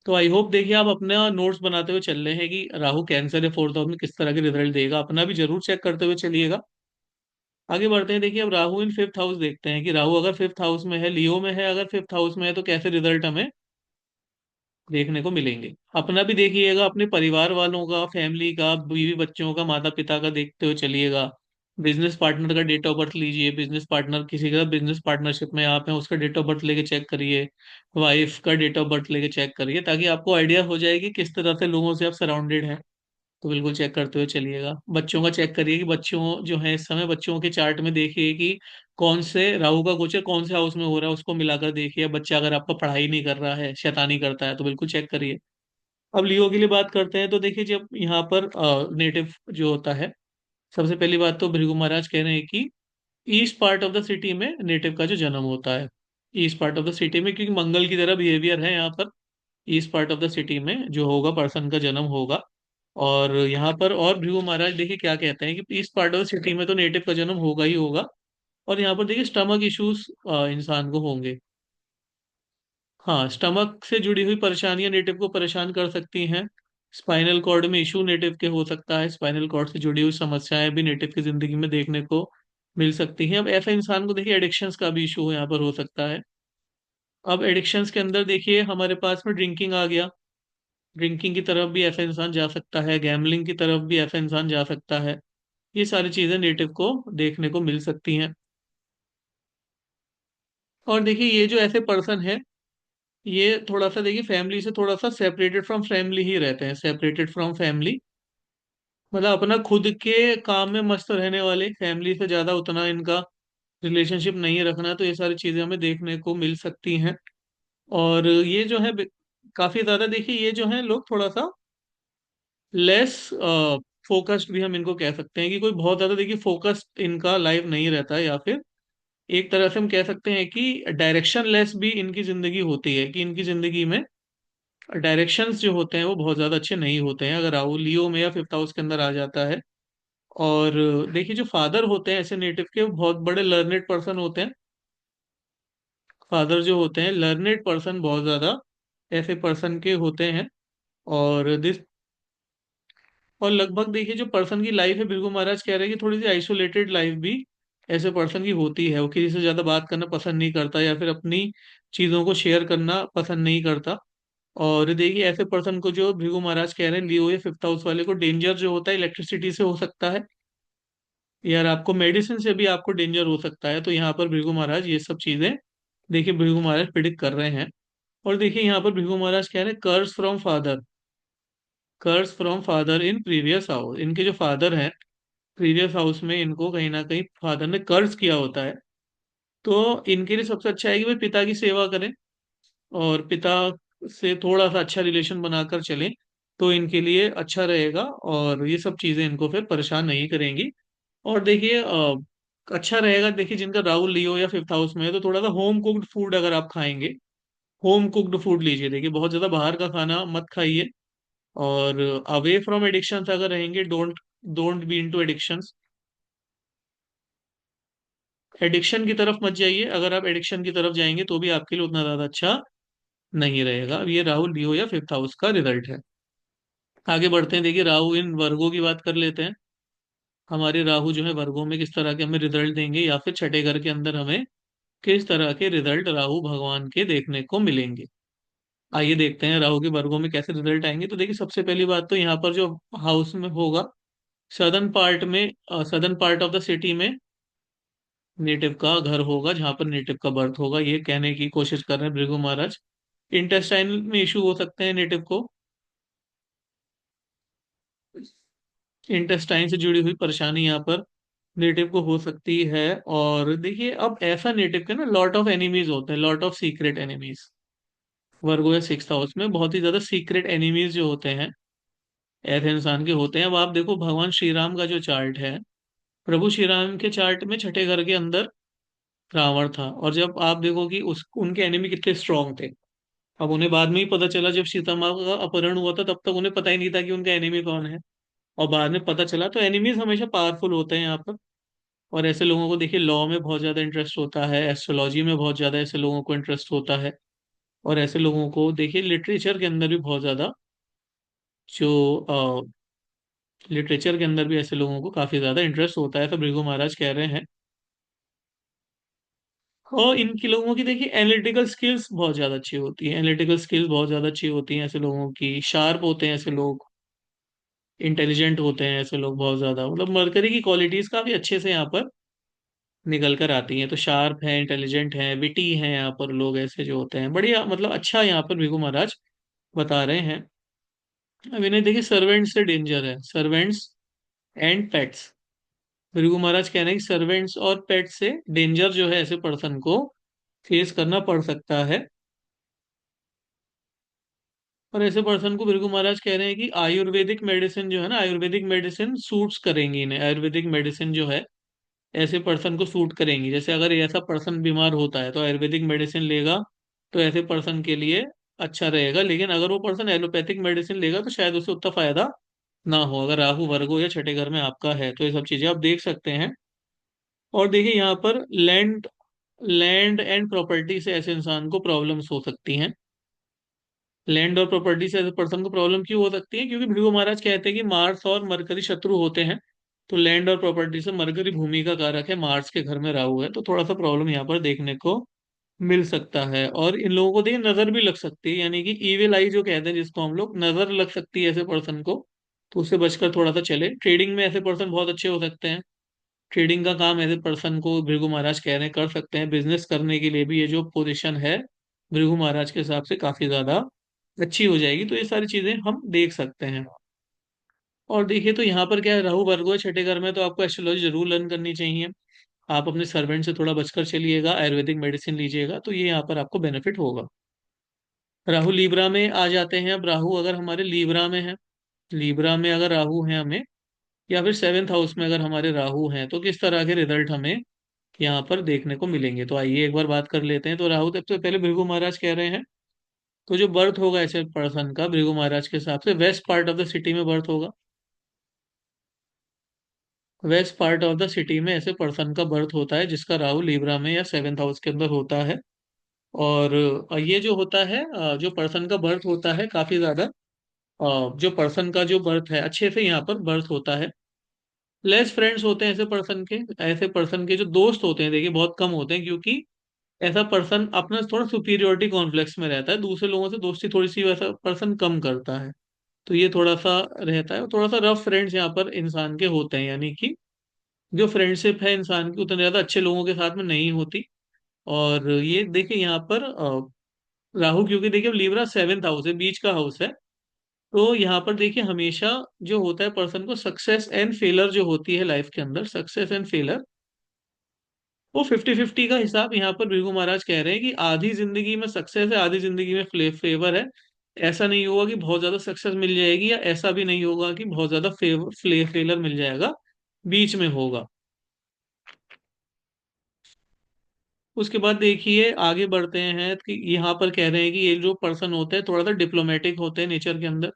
तो आई होप देखिए आप अपना नोट्स बनाते हुए चल रहे हैं कि राहु कैंसर या फोर्थ हाउस में किस तरह के रिजल्ट देगा, अपना भी जरूर चेक करते हुए चलिएगा। आगे बढ़ते हैं। देखिए अब राहु इन फिफ्थ हाउस देखते हैं कि राहु अगर फिफ्थ हाउस में है, लियो में है, अगर फिफ्थ हाउस में है तो कैसे रिजल्ट हमें देखने को मिलेंगे। अपना भी देखिएगा, अपने परिवार वालों का, फैमिली का, बीवी बच्चों का, माता पिता का देखते हुए चलिएगा। बिजनेस पार्टनर का डेट ऑफ बर्थ लीजिए, बिजनेस पार्टनर किसी का बिजनेस पार्टनरशिप में आप हैं उसका डेट ऑफ बर्थ लेके चेक करिए। वाइफ का डेट ऑफ बर्थ लेके चेक करिए, ताकि आपको आइडिया हो जाए कि किस तरह से लोगों से आप सराउंडेड हैं। तो बिल्कुल चेक करते हुए चलिएगा। बच्चों का चेक करिए कि बच्चों जो है इस समय बच्चों के चार्ट में देखिए कि कौन से राहु का गोचर कौन से हाउस में हो रहा है, उसको मिलाकर देखिए। बच्चा अगर आपका पढ़ाई नहीं कर रहा है, शैतानी करता है, तो बिल्कुल चेक करिए। अब लियो के लिए बात करते हैं। तो देखिए जब यहाँ पर नेटिव जो होता है, सबसे पहली बात तो भृगु महाराज कह रहे हैं कि east part of the city में नेटिव का जो जन्म होता है, east part of the city में, क्योंकि मंगल की तरह बिहेवियर है यहाँ पर, east part of the city में जो होगा पर्सन का जन्म होगा। और यहाँ पर और भृगु महाराज देखिए क्या कहते हैं कि east part of the city में तो नेटिव का जन्म होगा ही होगा। और यहाँ पर देखिए स्टमक इश्यूज इंसान को होंगे। हाँ, स्टमक से जुड़ी हुई परेशानियां नेटिव को परेशान कर सकती हैं। स्पाइनल कॉर्ड में इशू नेटिव के हो सकता है, स्पाइनल कॉर्ड से जुड़ी हुई समस्याएं भी नेटिव की जिंदगी में देखने को मिल सकती हैं। अब ऐसा इंसान को देखिए एडिक्शंस का भी इशू यहाँ पर हो सकता है। अब एडिक्शंस के अंदर देखिए हमारे पास में ड्रिंकिंग आ गया, ड्रिंकिंग की तरफ भी ऐसा इंसान जा सकता है, गैम्बलिंग की तरफ भी ऐसा इंसान जा सकता है। ये सारी चीजें नेटिव को देखने को मिल सकती हैं। और देखिए ये जो ऐसे पर्सन है ये थोड़ा सा देखिए फैमिली से थोड़ा सा सेपरेटेड फ्रॉम फैमिली ही रहते हैं, सेपरेटेड फ्रॉम फैमिली मतलब अपना खुद के काम में मस्त रहने वाले, फैमिली से ज्यादा उतना इनका रिलेशनशिप नहीं रखना। तो ये सारी चीजें हमें देखने को मिल सकती हैं। और ये जो है काफी ज्यादा देखिए ये जो है लोग थोड़ा सा लेस फोकस्ड भी हम इनको कह सकते हैं कि कोई बहुत ज्यादा देखिए फोकस्ड इनका लाइफ नहीं रहता है, या फिर एक तरह से हम कह सकते हैं कि डायरेक्शन लेस भी इनकी जिंदगी होती है, कि इनकी जिंदगी में डायरेक्शंस जो होते हैं वो बहुत ज्यादा अच्छे नहीं होते हैं अगर राहु लियो में या फिफ्थ हाउस के अंदर आ जाता है। और देखिए जो फादर होते हैं ऐसे नेटिव के वो बहुत बड़े लर्नेड पर्सन होते हैं। फादर जो होते हैं लर्नेड पर्सन बहुत ज्यादा ऐसे पर्सन के होते हैं। और दिस और लगभग देखिए जो पर्सन की लाइफ है, भृगु महाराज कह रहे हैं कि थोड़ी सी आइसोलेटेड लाइफ भी ऐसे पर्सन की होती है। वो किसी से ज्यादा बात करना पसंद नहीं करता या फिर अपनी चीजों को शेयर करना पसंद नहीं करता। और देखिए ऐसे पर्सन को जो भृगु महाराज कह रहे हैं, लियो या फिफ्थ हाउस वाले को डेंजर जो होता है इलेक्ट्रिसिटी से हो सकता है, यार आपको मेडिसिन से भी आपको डेंजर हो सकता है। तो यहाँ पर भृगु महाराज ये सब चीजें देखिए भृगु महाराज प्रिडिक्ट कर रहे हैं। और देखिए यहाँ पर भृगु महाराज कह रहे हैं curse from father, curse from father in previous house. इनके जो फादर हैं प्रीवियस हाउस में इनको कहीं ना कहीं फादर ने कर्ज किया होता है। तो इनके लिए सबसे अच्छा है कि वे पिता की सेवा करें और पिता से थोड़ा सा अच्छा रिलेशन बनाकर चलें, तो इनके लिए अच्छा रहेगा और ये सब चीजें इनको फिर परेशान नहीं करेंगी। और देखिए अच्छा रहेगा, देखिए जिनका राहु लियो या फिफ्थ हाउस में है तो थोड़ा सा होम कुक्ड फूड अगर आप खाएंगे, होम कुक्ड फूड लीजिए। देखिए बहुत ज्यादा बाहर का खाना मत खाइए, और अवे फ्रॉम एडिक्शन अगर रहेंगे, don't don't be into addictions. Addiction की तरफ मत जाइए, अगर आप एडिक्शन की तरफ जाएंगे तो भी आपके लिए उतना ज्यादा अच्छा नहीं रहेगा। अब ये राहु लियो या फिफ्थ हाउस का रिजल्ट है। आगे बढ़ते हैं, देखिए राहु इन वर्गों की बात कर लेते हैं। हमारे राहु जो है वर्गों में किस तरह के हमें रिजल्ट देंगे, या फिर छठे घर के अंदर हमें किस तरह के रिजल्ट राहु भगवान के देखने को मिलेंगे। आइए देखते हैं राहु के वर्गों में कैसे रिजल्ट आएंगे। तो देखिए सबसे पहली बात तो यहाँ पर जो हाउस में होगा, सदर्न पार्ट में, southern part of the city में नेटिव का घर होगा, जहां पर नेटिव का बर्थ होगा। ये कहने की कोशिश कर रहे हैं भृगु महाराज। इंटेस्टाइन में इशू हो सकते हैं नेटिव को, इंटेस्टाइन से जुड़ी हुई परेशानी यहाँ पर नेटिव को हो सकती है। और देखिए अब ऐसा नेटिव के ना लॉट ऑफ एनिमीज होते हैं, लॉट ऑफ सीक्रेट एनिमीज। वर्गो या सिक्स हाउस में बहुत ही ज्यादा सीक्रेट एनिमीज जो होते हैं ऐसे इंसान के होते हैं। अब आप देखो भगवान श्री राम का जो चार्ट है, प्रभु श्री राम के चार्ट में छठे घर के अंदर रावण था, और जब आप देखो कि उस उनके एनिमी कितने स्ट्रांग थे। अब उन्हें बाद में ही पता चला, जब सीता माँ का अपहरण हुआ था तब तक उन्हें पता ही नहीं था कि उनका एनिमी कौन है, और बाद में पता चला। तो एनिमीज हमेशा पावरफुल होते हैं यहाँ पर। और ऐसे लोगों को देखिए लॉ में बहुत ज्यादा इंटरेस्ट होता है, एस्ट्रोलॉजी में बहुत ज्यादा ऐसे लोगों को इंटरेस्ट होता है। और ऐसे लोगों को देखिए लिटरेचर के अंदर भी बहुत ज्यादा जो लिटरेचर के अंदर भी ऐसे लोगों को काफी ज्यादा इंटरेस्ट होता है। तो भृगु महाराज कह रहे हैं, और इनकी लोगों की देखिए एनालिटिकल स्किल्स बहुत ज्यादा अच्छी होती है, एनालिटिकल स्किल्स बहुत ज्यादा अच्छी होती हैं ऐसे लोगों की, शार्प होते हैं ऐसे लोग, इंटेलिजेंट होते हैं ऐसे लोग बहुत ज्यादा। मतलब मरकरी की क्वालिटीज काफी अच्छे से यहाँ पर निकल कर आती हैं। तो शार्प है, इंटेलिजेंट है, विटी हैं यहाँ पर लोग ऐसे जो होते हैं, बढ़िया मतलब अच्छा यहाँ पर भृगु महाराज बता रहे हैं। अब इन्हें देखिए सर्वेंट्स से डेंजर है, सर्वेंट्स एंड पेट्स। भृगु महाराज कह रहे हैं कि सर्वेंट्स और पेट से डेंजर जो है ऐसे पर्सन को फेस करना पड़ सकता है। और ऐसे पर्सन को भृगु महाराज कह रहे हैं कि आयुर्वेदिक मेडिसिन जो है ना, आयुर्वेदिक मेडिसिन सूट्स करेंगी इन्हें, आयुर्वेदिक मेडिसिन जो है ऐसे पर्सन को सूट करेंगी। जैसे अगर ऐसा पर्सन बीमार होता है तो आयुर्वेदिक मेडिसिन लेगा तो ऐसे पर्सन के लिए अच्छा रहेगा। लेकिन अगर वो पर्सन एलोपैथिक मेडिसिन लेगा तो शायद उसे उतना फायदा ना हो, अगर राहु वर्गो या छठे घर में आपका है। तो ये सब चीजें आप देख सकते हैं। और देखिए यहाँ पर लैंड लैंड एंड प्रॉपर्टी से ऐसे इंसान को प्रॉब्लम्स हो सकती हैं। लैंड और प्रॉपर्टी से ऐसे पर्सन को प्रॉब्लम क्यों हो सकती है, क्योंकि भृगु महाराज कहते हैं कि मार्स और मरकरी शत्रु होते हैं। तो लैंड और प्रॉपर्टी से, मरकरी भूमि का कारक है, मार्स के घर में राहु है, तो थोड़ा सा प्रॉब्लम यहाँ पर देखने को मिल सकता है। और इन लोगों को देखिए नजर भी लग सकती है, यानी कि ईविल आई जो कहते हैं जिसको हम लोग, नजर लग सकती है ऐसे पर्सन को, तो उससे बचकर थोड़ा सा चले। ट्रेडिंग में ऐसे पर्सन बहुत अच्छे हो सकते हैं, ट्रेडिंग का काम ऐसे पर्सन को भृगु महाराज कह रहे हैं कर सकते हैं। बिजनेस करने के लिए भी ये जो पोजीशन है भृगु महाराज के हिसाब से काफी ज्यादा अच्छी हो जाएगी। तो ये सारी चीजें हम देख सकते हैं। और देखिए तो यहाँ पर क्या है, राहु वर्गो है छठे घर में, तो आपको एस्ट्रोलॉजी जरूर लर्न करनी चाहिए। आप अपने सर्वेंट से थोड़ा बचकर चलिएगा, आयुर्वेदिक मेडिसिन लीजिएगा, तो ये यहाँ पर आपको बेनिफिट होगा। राहु लीब्रा में आ जाते हैं। अब राहु अगर हमारे लीब्रा में है, लीब्रा में अगर राहु है हमें, या फिर सेवेंथ हाउस में अगर हमारे राहु हैं, तो किस तरह के रिजल्ट हमें यहाँ पर देखने को मिलेंगे। तो आइए एक बार बात कर लेते हैं। तो राहु सबसे पहले भृगु महाराज कह रहे हैं, तो जो बर्थ होगा ऐसे पर्सन का भृगु महाराज के हिसाब से waste part of the city में बर्थ होगा। Waste part of the city में ऐसे पर्सन का बर्थ होता है जिसका राहु लीब्रा में या सेवेंथ हाउस के अंदर होता है। और ये जो होता है, जो पर्सन का बर्थ होता है काफी ज्यादा, जो पर्सन का जो बर्थ है अच्छे से यहाँ पर बर्थ होता है। लेस फ्रेंड्स होते हैं ऐसे पर्सन के, ऐसे पर्सन के जो दोस्त होते हैं देखिए बहुत कम होते हैं, क्योंकि ऐसा पर्सन अपना थोड़ा सुपीरियोरिटी कॉम्प्लेक्स में रहता है, दूसरे लोगों से दोस्ती थोड़ी सी वैसा पर्सन कम करता है। तो ये थोड़ा सा रहता है, थोड़ा सा रफ फ्रेंड्स यहाँ पर इंसान के होते हैं, यानी कि जो फ्रेंडशिप है इंसान की उतने ज्यादा अच्छे लोगों के साथ में नहीं होती। और ये देखिए यहाँ पर राहु, क्योंकि देखिए लीब्रा सेवेंथ हाउस है, बीच का हाउस है। तो यहाँ पर देखिए हमेशा जो होता है पर्सन को सक्सेस एंड फेलर जो होती है लाइफ के अंदर, सक्सेस एंड फेलर वो 50-50 का हिसाब यहाँ पर भृगु महाराज कह रहे हैं कि आधी जिंदगी में सक्सेस है, आधी जिंदगी में फेवर है। ऐसा नहीं होगा कि बहुत ज्यादा सक्सेस मिल जाएगी, या ऐसा भी नहीं होगा कि बहुत ज्यादा फेलर मिल जाएगा, बीच में होगा। उसके बाद देखिए आगे बढ़ते हैं कि यहाँ पर कह रहे हैं कि ये जो पर्सन होते हैं थोड़ा सा डिप्लोमेटिक होते हैं नेचर के अंदर।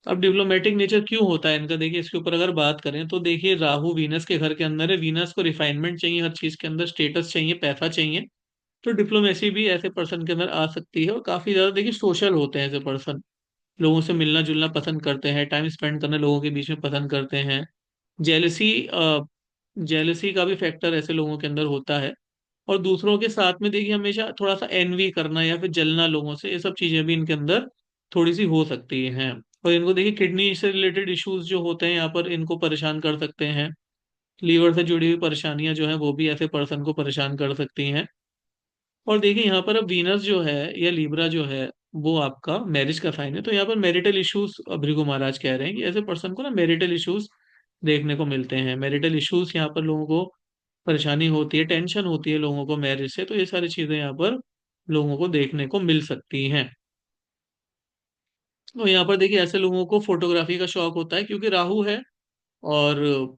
अब डिप्लोमेटिक नेचर क्यों होता है इनका, देखिए इसके ऊपर अगर बात करें तो देखिए राहु वीनस के घर के अंदर है, वीनस को रिफाइनमेंट चाहिए, हर चीज के अंदर स्टेटस चाहिए, पैसा चाहिए। तो डिप्लोमेसी भी ऐसे पर्सन के अंदर आ सकती है। और काफी ज्यादा देखिए सोशल होते हैं ऐसे पर्सन, लोगों से मिलना जुलना पसंद करते हैं, टाइम स्पेंड करना लोगों के बीच में पसंद करते हैं। जेलसी जेलसी का भी फैक्टर ऐसे लोगों के अंदर होता है। और दूसरों के साथ में देखिए हमेशा थोड़ा सा एनवी करना या फिर जलना लोगों से, ये सब चीजें भी इनके अंदर थोड़ी सी हो सकती हैं। और इनको देखिए किडनी से रिलेटेड इश्यूज जो होते हैं यहाँ पर इनको परेशान कर सकते हैं। लीवर से जुड़ी हुई परेशानियां जो है वो भी ऐसे पर्सन को परेशान कर सकती हैं। और देखिए यहाँ पर अब वीनस जो है या लिब्रा जो है वो आपका मैरिज का साइन है, तो यहाँ पर मैरिटल इश्यूज भृगु महाराज कह रहे हैं कि ऐसे पर्सन को ना मैरिटल इश्यूज देखने को मिलते हैं। मैरिटल इश्यूज यहाँ पर लोगों को परेशानी होती है, टेंशन होती है लोगों को मैरिज से, तो ये सारी चीजें यहाँ पर लोगों को देखने को मिल सकती हैं। तो यहाँ पर देखिए ऐसे लोगों को फोटोग्राफी का शौक होता है, क्योंकि राहु है और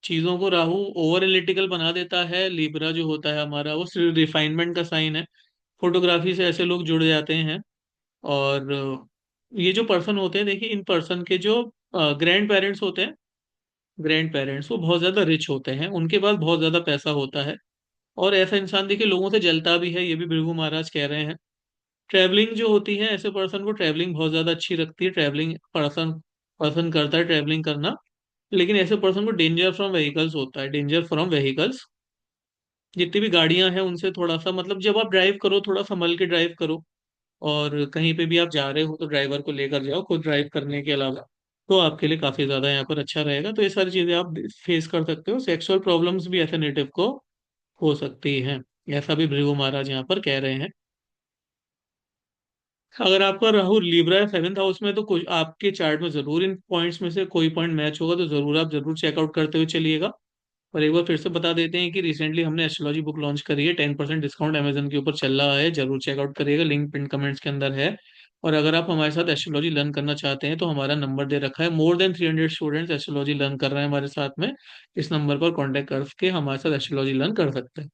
चीजों को राहु ओवर एनालिटिकल बना देता है। लिब्रा जो होता है हमारा वो सिर्फ रिफाइनमेंट का साइन है। फोटोग्राफी से ऐसे लोग जुड़ जाते हैं। और ये जो पर्सन होते हैं देखिए इन पर्सन के जो ग्रैंड पेरेंट्स होते हैं, ग्रैंड पेरेंट्स वो बहुत ज्यादा रिच होते हैं, उनके पास बहुत ज्यादा पैसा होता है। और ऐसा इंसान देखिए लोगों से जलता भी है, ये भी भृगु महाराज कह रहे हैं। ट्रैवलिंग जो होती है ऐसे पर्सन को ट्रैवलिंग बहुत ज्यादा अच्छी लगती है, ट्रैवलिंग पर्सन पर्सन करता है ट्रैवलिंग करना। लेकिन ऐसे पर्सन को डेंजर फ्रॉम व्हीकल्स होता है, डेंजर फ्रॉम व्हीकल्स। जितनी भी गाड़ियां हैं उनसे थोड़ा सा मतलब जब आप ड्राइव करो थोड़ा संभल के ड्राइव करो। और कहीं पे भी आप जा रहे हो तो ड्राइवर को लेकर जाओ, खुद ड्राइव करने के अलावा। तो आपके लिए काफी ज्यादा यहाँ पर अच्छा रहेगा। तो ये सारी चीजें आप फेस कर सकते हो। सेक्सुअल प्रॉब्लम्स भी ऐसे नेटिव को हो सकती हैं, ऐसा भी भृगु महाराज यहाँ पर कह रहे हैं। अगर आपका राहु लिब्रा है सेवेंथ हाउस में तो कुछ आपके चार्ट में जरूर इन पॉइंट्स में से कोई पॉइंट मैच होगा, तो जरूर आप जरूर चेकआउट करते हुए चलिएगा। और एक बार फिर से बता देते हैं कि रिसेंटली हमने एस्ट्रोलॉजी बुक लॉन्च करी है, 10% डिस्काउंट अमेजन के ऊपर चल रहा है, जरूर चेकआउट करिएगा, लिंक पिन कमेंट्स के अंदर है। और अगर आप हमारे साथ एस्ट्रोलॉजी लर्न करना चाहते हैं तो हमारा नंबर दे रखा है, more than 300 students astrology learn कर रहे हैं हमारे साथ में। इस नंबर पर कॉन्टैक्ट करके हमारे साथ एस्ट्रोलॉजी लर्न कर सकते हैं।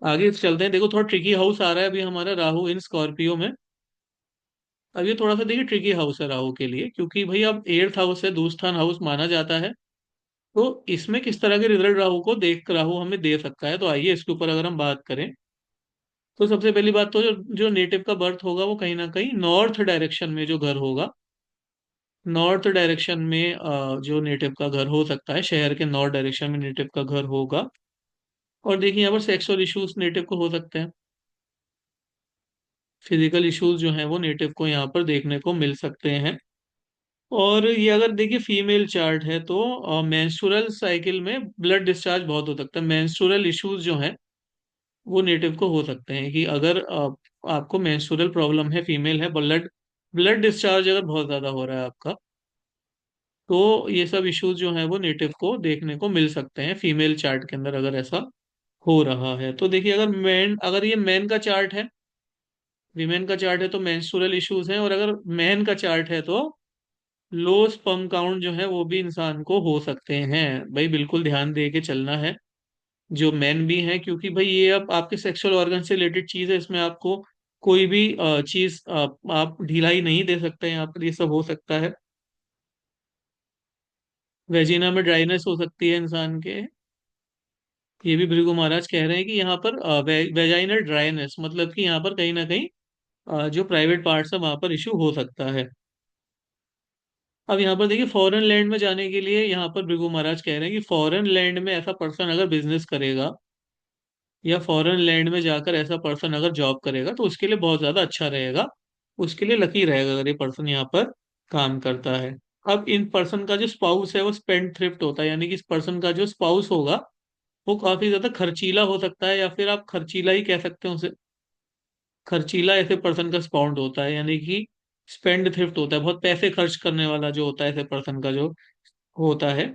आगे चलते हैं, देखो थोड़ा ट्रिकी हाउस आ रहा है अभी हमारा राहु इन स्कॉर्पियो में। अब ये थोड़ा सा देखिए ट्रिकी हाउस है राहु के लिए, क्योंकि भाई अब एर्थ हाउस है, दूस्थान हाउस माना जाता है। तो इसमें किस तरह के रिजल्ट राहु को देख राहु हमें दे सकता है, तो आइए इसके ऊपर अगर हम बात करें। तो सबसे पहली बात तो जो जो नेटिव का बर्थ होगा वो कहीं ना कहीं नॉर्थ डायरेक्शन में जो घर होगा, नॉर्थ डायरेक्शन में जो नेटिव का घर हो सकता है, शहर के नॉर्थ डायरेक्शन में नेटिव का घर होगा। और देखिए यहाँ पर सेक्सुअल इश्यूज नेटिव को हो सकते हैं, फिजिकल इश्यूज जो हैं वो नेटिव को यहाँ पर देखने को मिल सकते हैं। और ये अगर देखिए फीमेल चार्ट है तो मेंस्ट्रुअल साइकिल में ब्लड डिस्चार्ज बहुत हो सकता है, मेंस्ट्रुअल इश्यूज जो हैं वो नेटिव को हो सकते हैं कि अगर आपको मेंस्ट्रुअल प्रॉब्लम है, फीमेल है, ब्लड ब्लड डिस्चार्ज अगर बहुत ज्यादा हो रहा है आपका, तो ये सब इश्यूज जो हैं वो नेटिव को देखने को मिल सकते हैं फीमेल चार्ट के अंदर अगर ऐसा हो रहा है। तो देखिए अगर ये मैन का चार्ट है, वीमेन का चार्ट है तो मेंस्ट्रुअल इश्यूज हैं। और अगर मैन का चार्ट है तो लो स्पर्म काउंट जो है वो भी इंसान को हो सकते हैं। भाई बिल्कुल ध्यान दे के चलना है जो मैन भी हैं, क्योंकि भाई ये अब आपके सेक्सुअल ऑर्गन से रिलेटेड चीज है, इसमें आपको कोई भी चीज आप ढिलाई नहीं दे सकते हैं, यहाँ पर ये सब हो सकता है। वेजिना में ड्राइनेस हो सकती है इंसान के, ये भी भृगु महाराज कह रहे हैं कि यहाँ पर वेजाइनल ड्राइनेस मतलब कि यहाँ पर कहीं ना कहीं जो प्राइवेट पार्ट्स है वहां पर इश्यू हो सकता है। अब यहाँ पर देखिए फॉरेन लैंड में जाने के लिए यहाँ पर भृगु महाराज कह रहे हैं कि फॉरेन लैंड में ऐसा पर्सन अगर बिजनेस करेगा या फॉरेन लैंड में जाकर ऐसा पर्सन अगर जॉब करेगा तो उसके लिए बहुत ज्यादा अच्छा रहेगा, उसके लिए लकी रहेगा अगर ये पर्सन यहाँ पर काम करता है। अब इन पर्सन का जो स्पाउस है वो स्पेंड थ्रिफ्ट होता है, यानी कि इस पर्सन का जो स्पाउस होगा वो काफी ज्यादा खर्चीला हो सकता है, या फिर आप खर्चीला ही कह सकते हो उसे। खर्चीला ऐसे पर्सन का स्पाउंड होता है, यानी कि स्पेंड थ्रिफ्ट होता है, बहुत पैसे खर्च करने वाला जो होता है ऐसे पर्सन का जो होता है।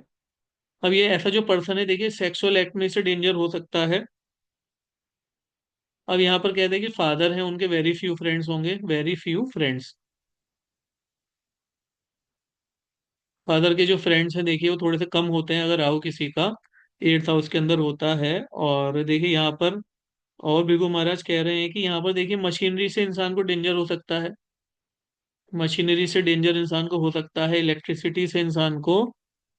अब ये ऐसा जो पर्सन है देखिए सेक्सुअल एक्ट में से डेंजर हो सकता है। अब यहाँ पर कहते हैं कि फादर हैं उनके वेरी फ्यू फ्रेंड्स होंगे, वेरी फ्यू फ्रेंड्स। फादर के जो फ्रेंड्स हैं देखिए वो थोड़े से कम होते हैं अगर राहु किसी का 8th हाउस के अंदर होता है। और देखिए यहाँ पर और भृगु महाराज कह रहे हैं कि यहाँ पर देखिए मशीनरी से इंसान को डेंजर हो सकता है, मशीनरी से डेंजर इंसान को हो सकता है, इलेक्ट्रिसिटी से इंसान को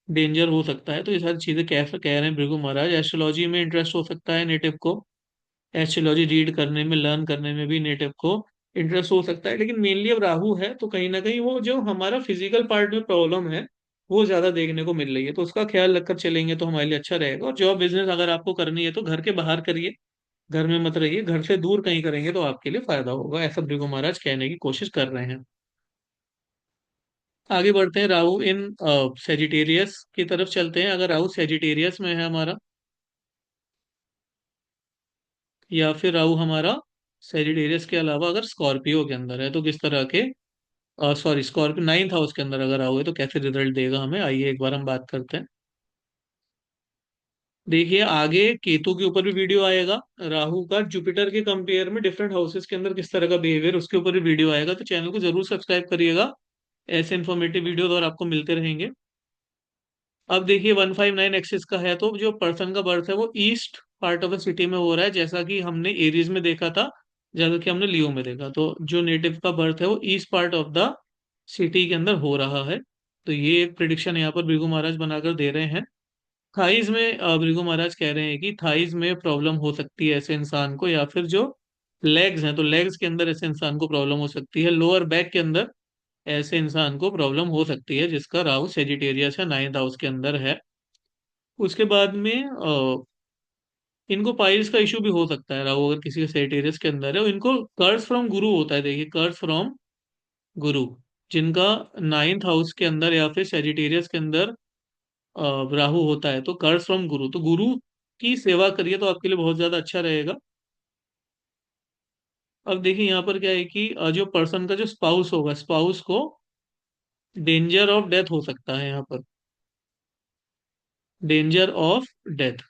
डेंजर हो सकता है। तो ये सारी चीजें कैसे कह रहे हैं भृगु महाराज। एस्ट्रोलॉजी में इंटरेस्ट हो सकता है नेटिव को, एस्ट्रोलॉजी रीड करने में लर्न करने में भी नेटिव को इंटरेस्ट हो सकता है। लेकिन मेनली अब राहु है तो कहीं ना कहीं वो जो हमारा फिजिकल पार्ट में प्रॉब्लम है वो ज्यादा देखने को मिल रही है, तो उसका ख्याल रखकर चलेंगे तो हमारे लिए अच्छा रहेगा। और जॉब बिजनेस अगर आपको करनी है तो घर के बाहर करिए, घर में मत रहिए, घर से दूर कहीं करेंगे तो आपके लिए फायदा होगा, ऐसा भृगु महाराज कहने की कोशिश कर रहे हैं। आगे बढ़ते हैं, राहु इन सेजिटेरियस की तरफ चलते हैं। अगर राहु सेजिटेरियस में है हमारा, या फिर राहु हमारा सेजिटेरियस के अलावा अगर स्कॉर्पियो के अंदर है तो किस तरह के, सॉरी स्कॉर्पियो 9th हाउस के अंदर अगर राहु है तो कैसे रिजल्ट देगा हमें, आइए एक बार हम बात करते हैं। देखिए आगे केतु के ऊपर भी वीडियो आएगा, राहु का जुपिटर के कंपेयर में डिफरेंट हाउसेस के अंदर किस तरह का बिहेवियर उसके ऊपर भी वीडियो आएगा, तो चैनल को जरूर सब्सक्राइब करिएगा, ऐसे इन्फॉर्मेटिव वीडियोस और आपको मिलते रहेंगे। अब देखिए 159 एक्सिस का है तो जो पर्सन का बर्थ है वो east part of the city में हो रहा है, जैसा कि हमने एरीज में देखा था, जैसा कि हमने लियो में देखा। तो जो नेटिव का बर्थ है वो east part of the city के अंदर हो रहा है। तो ये एक प्रिडिक्शन यहाँ पर भृगु महाराज बनाकर दे रहे हैं। थाइज में भृगु महाराज कह रहे हैं कि थाइज में प्रॉब्लम हो सकती है ऐसे इंसान को, या फिर जो लेग्स हैं तो लेग्स के अंदर ऐसे इंसान को प्रॉब्लम हो सकती है, लोअर बैक के अंदर ऐसे इंसान को प्रॉब्लम हो सकती है जिसका राहु सेजिटेरियस है, 9th हाउस के अंदर है। उसके बाद में इनको पाइल्स का इशू भी हो सकता है, राहु अगर किसी के सेजिटेरियस के अंदर है, इनको कर्स फ्रॉम गुरु होता है, देखिए कर्स फ्रॉम गुरु, जिनका 9th हाउस के अंदर या फिर सेजिटेरियस के अंदर राहु होता है तो कर्स फ्रॉम गुरु, तो गुरु की सेवा करिए तो आपके लिए बहुत ज्यादा अच्छा रहेगा। अब देखिए यहाँ पर क्या है कि जो पर्सन का जो स्पाउस होगा, स्पाउस को डेंजर ऑफ डेथ हो सकता है यहाँ पर, डेंजर ऑफ डेथ।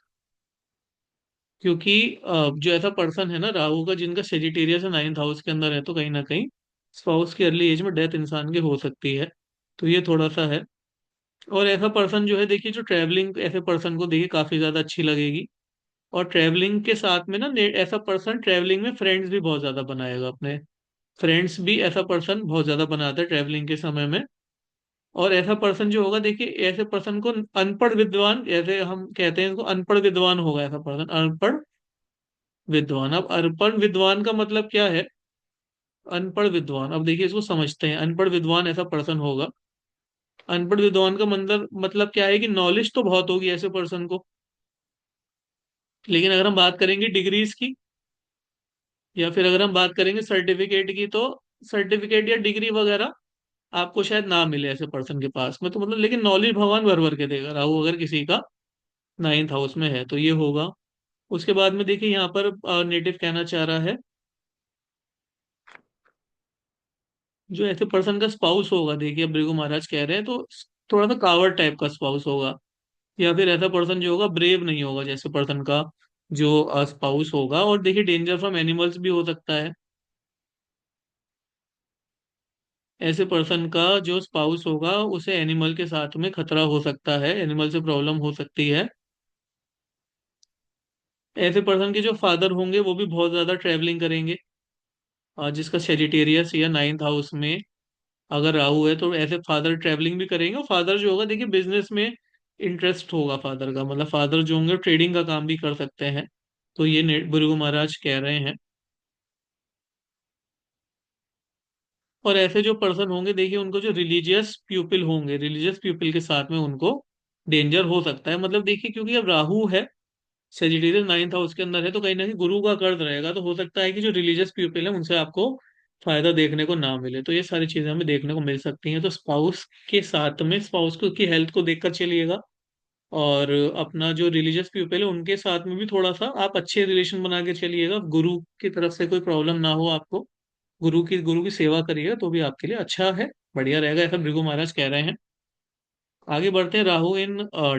क्योंकि जो ऐसा पर्सन है ना राहु का जिनका सेजिटेरियस है 9th हाउस के अंदर है, तो कहीं ना कहीं स्पाउस की अर्ली एज में डेथ इंसान की हो सकती है, तो ये थोड़ा सा है। और ऐसा पर्सन जो है देखिए जो ट्रैवलिंग ऐसे पर्सन को देखिए काफी ज्यादा अच्छी लगेगी, और ट्रैवलिंग के साथ में ना ऐसा पर्सन ट्रैवलिंग में फ्रेंड्स भी बहुत ज्यादा बनाएगा अपने, फ्रेंड्स भी ऐसा पर्सन बहुत ज्यादा बनाता है ट्रैवलिंग के समय में। और ऐसा पर्सन जो होगा देखिए ऐसे पर्सन को अनपढ़ विद्वान, ऐसे हम कहते हैं इसको अनपढ़ विद्वान होगा ऐसा पर्सन, अनपढ़ विद्वान। अब अनपढ़ विद्वान का मतलब क्या है, अनपढ़ विद्वान, अब देखिए इसको समझते हैं, अनपढ़ विद्वान ऐसा पर्सन होगा। अनपढ़ विद्वान का मतलब क्या है कि नॉलेज तो बहुत होगी ऐसे पर्सन को, लेकिन अगर हम बात करेंगे डिग्रीज की या फिर अगर हम बात करेंगे सर्टिफिकेट की, तो सर्टिफिकेट या डिग्री वगैरह आपको शायद ना मिले ऐसे पर्सन के पास में, तो मतलब लेकिन नॉलेज भगवान भर भर के देगा राहु अगर किसी का 9th हाउस में है तो ये होगा। उसके बाद में देखिए यहाँ पर नेटिव कहना चाह रहा है जो ऐसे पर्सन का स्पाउस होगा, देखिए अब भृगु महाराज कह रहे हैं तो थोड़ा सा कावर्ड टाइप का स्पाउस होगा, या फिर ऐसा पर्सन जो होगा ब्रेव नहीं होगा जैसे पर्सन का जो स्पाउस होगा। और देखिए डेंजर फ्रॉम एनिमल्स भी हो सकता है, ऐसे पर्सन का जो स्पाउस होगा उसे एनिमल के साथ में खतरा हो सकता है, एनिमल से प्रॉब्लम हो सकती है। ऐसे पर्सन के जो फादर होंगे वो भी बहुत ज्यादा ट्रैवलिंग करेंगे, जिसका सेजिटेरियस या 9th हाउस में अगर राहु है तो ऐसे फादर ट्रैवलिंग भी करेंगे। और फादर जो होगा देखिए बिजनेस में इंटरेस्ट होगा फादर का, मतलब फादर जो होंगे ट्रेडिंग का काम भी कर सकते हैं, तो ये भृगु महाराज कह रहे हैं। और ऐसे जो पर्सन होंगे देखिए उनको जो रिलीजियस पीपल होंगे, रिलीजियस पीपल के साथ में उनको डेंजर हो सकता है, मतलब देखिए क्योंकि अब राहु है सेजिटेरियस नाइन्थ हाउस के अंदर है, तो कहीं ना कहीं गुरु का कर्ज रहेगा, तो हो सकता है कि जो रिलीजियस पीपल है उनसे आपको फायदा देखने को ना मिले। तो ये सारी चीजें हमें देखने को मिल सकती हैं। तो स्पाउस के साथ में स्पाउस को की हेल्थ को देखकर चलिएगा, और अपना जो रिलीजियस पीपल है उनके साथ में भी थोड़ा सा आप अच्छे रिलेशन बना के चलिएगा। गुरु की तरफ से कोई प्रॉब्लम ना हो आपको, गुरु की सेवा करिएगा तो भी आपके लिए अच्छा है, बढ़िया रहेगा, ऐसा भृगु महाराज कह रहे हैं। आगे बढ़ते हैं, राहु इन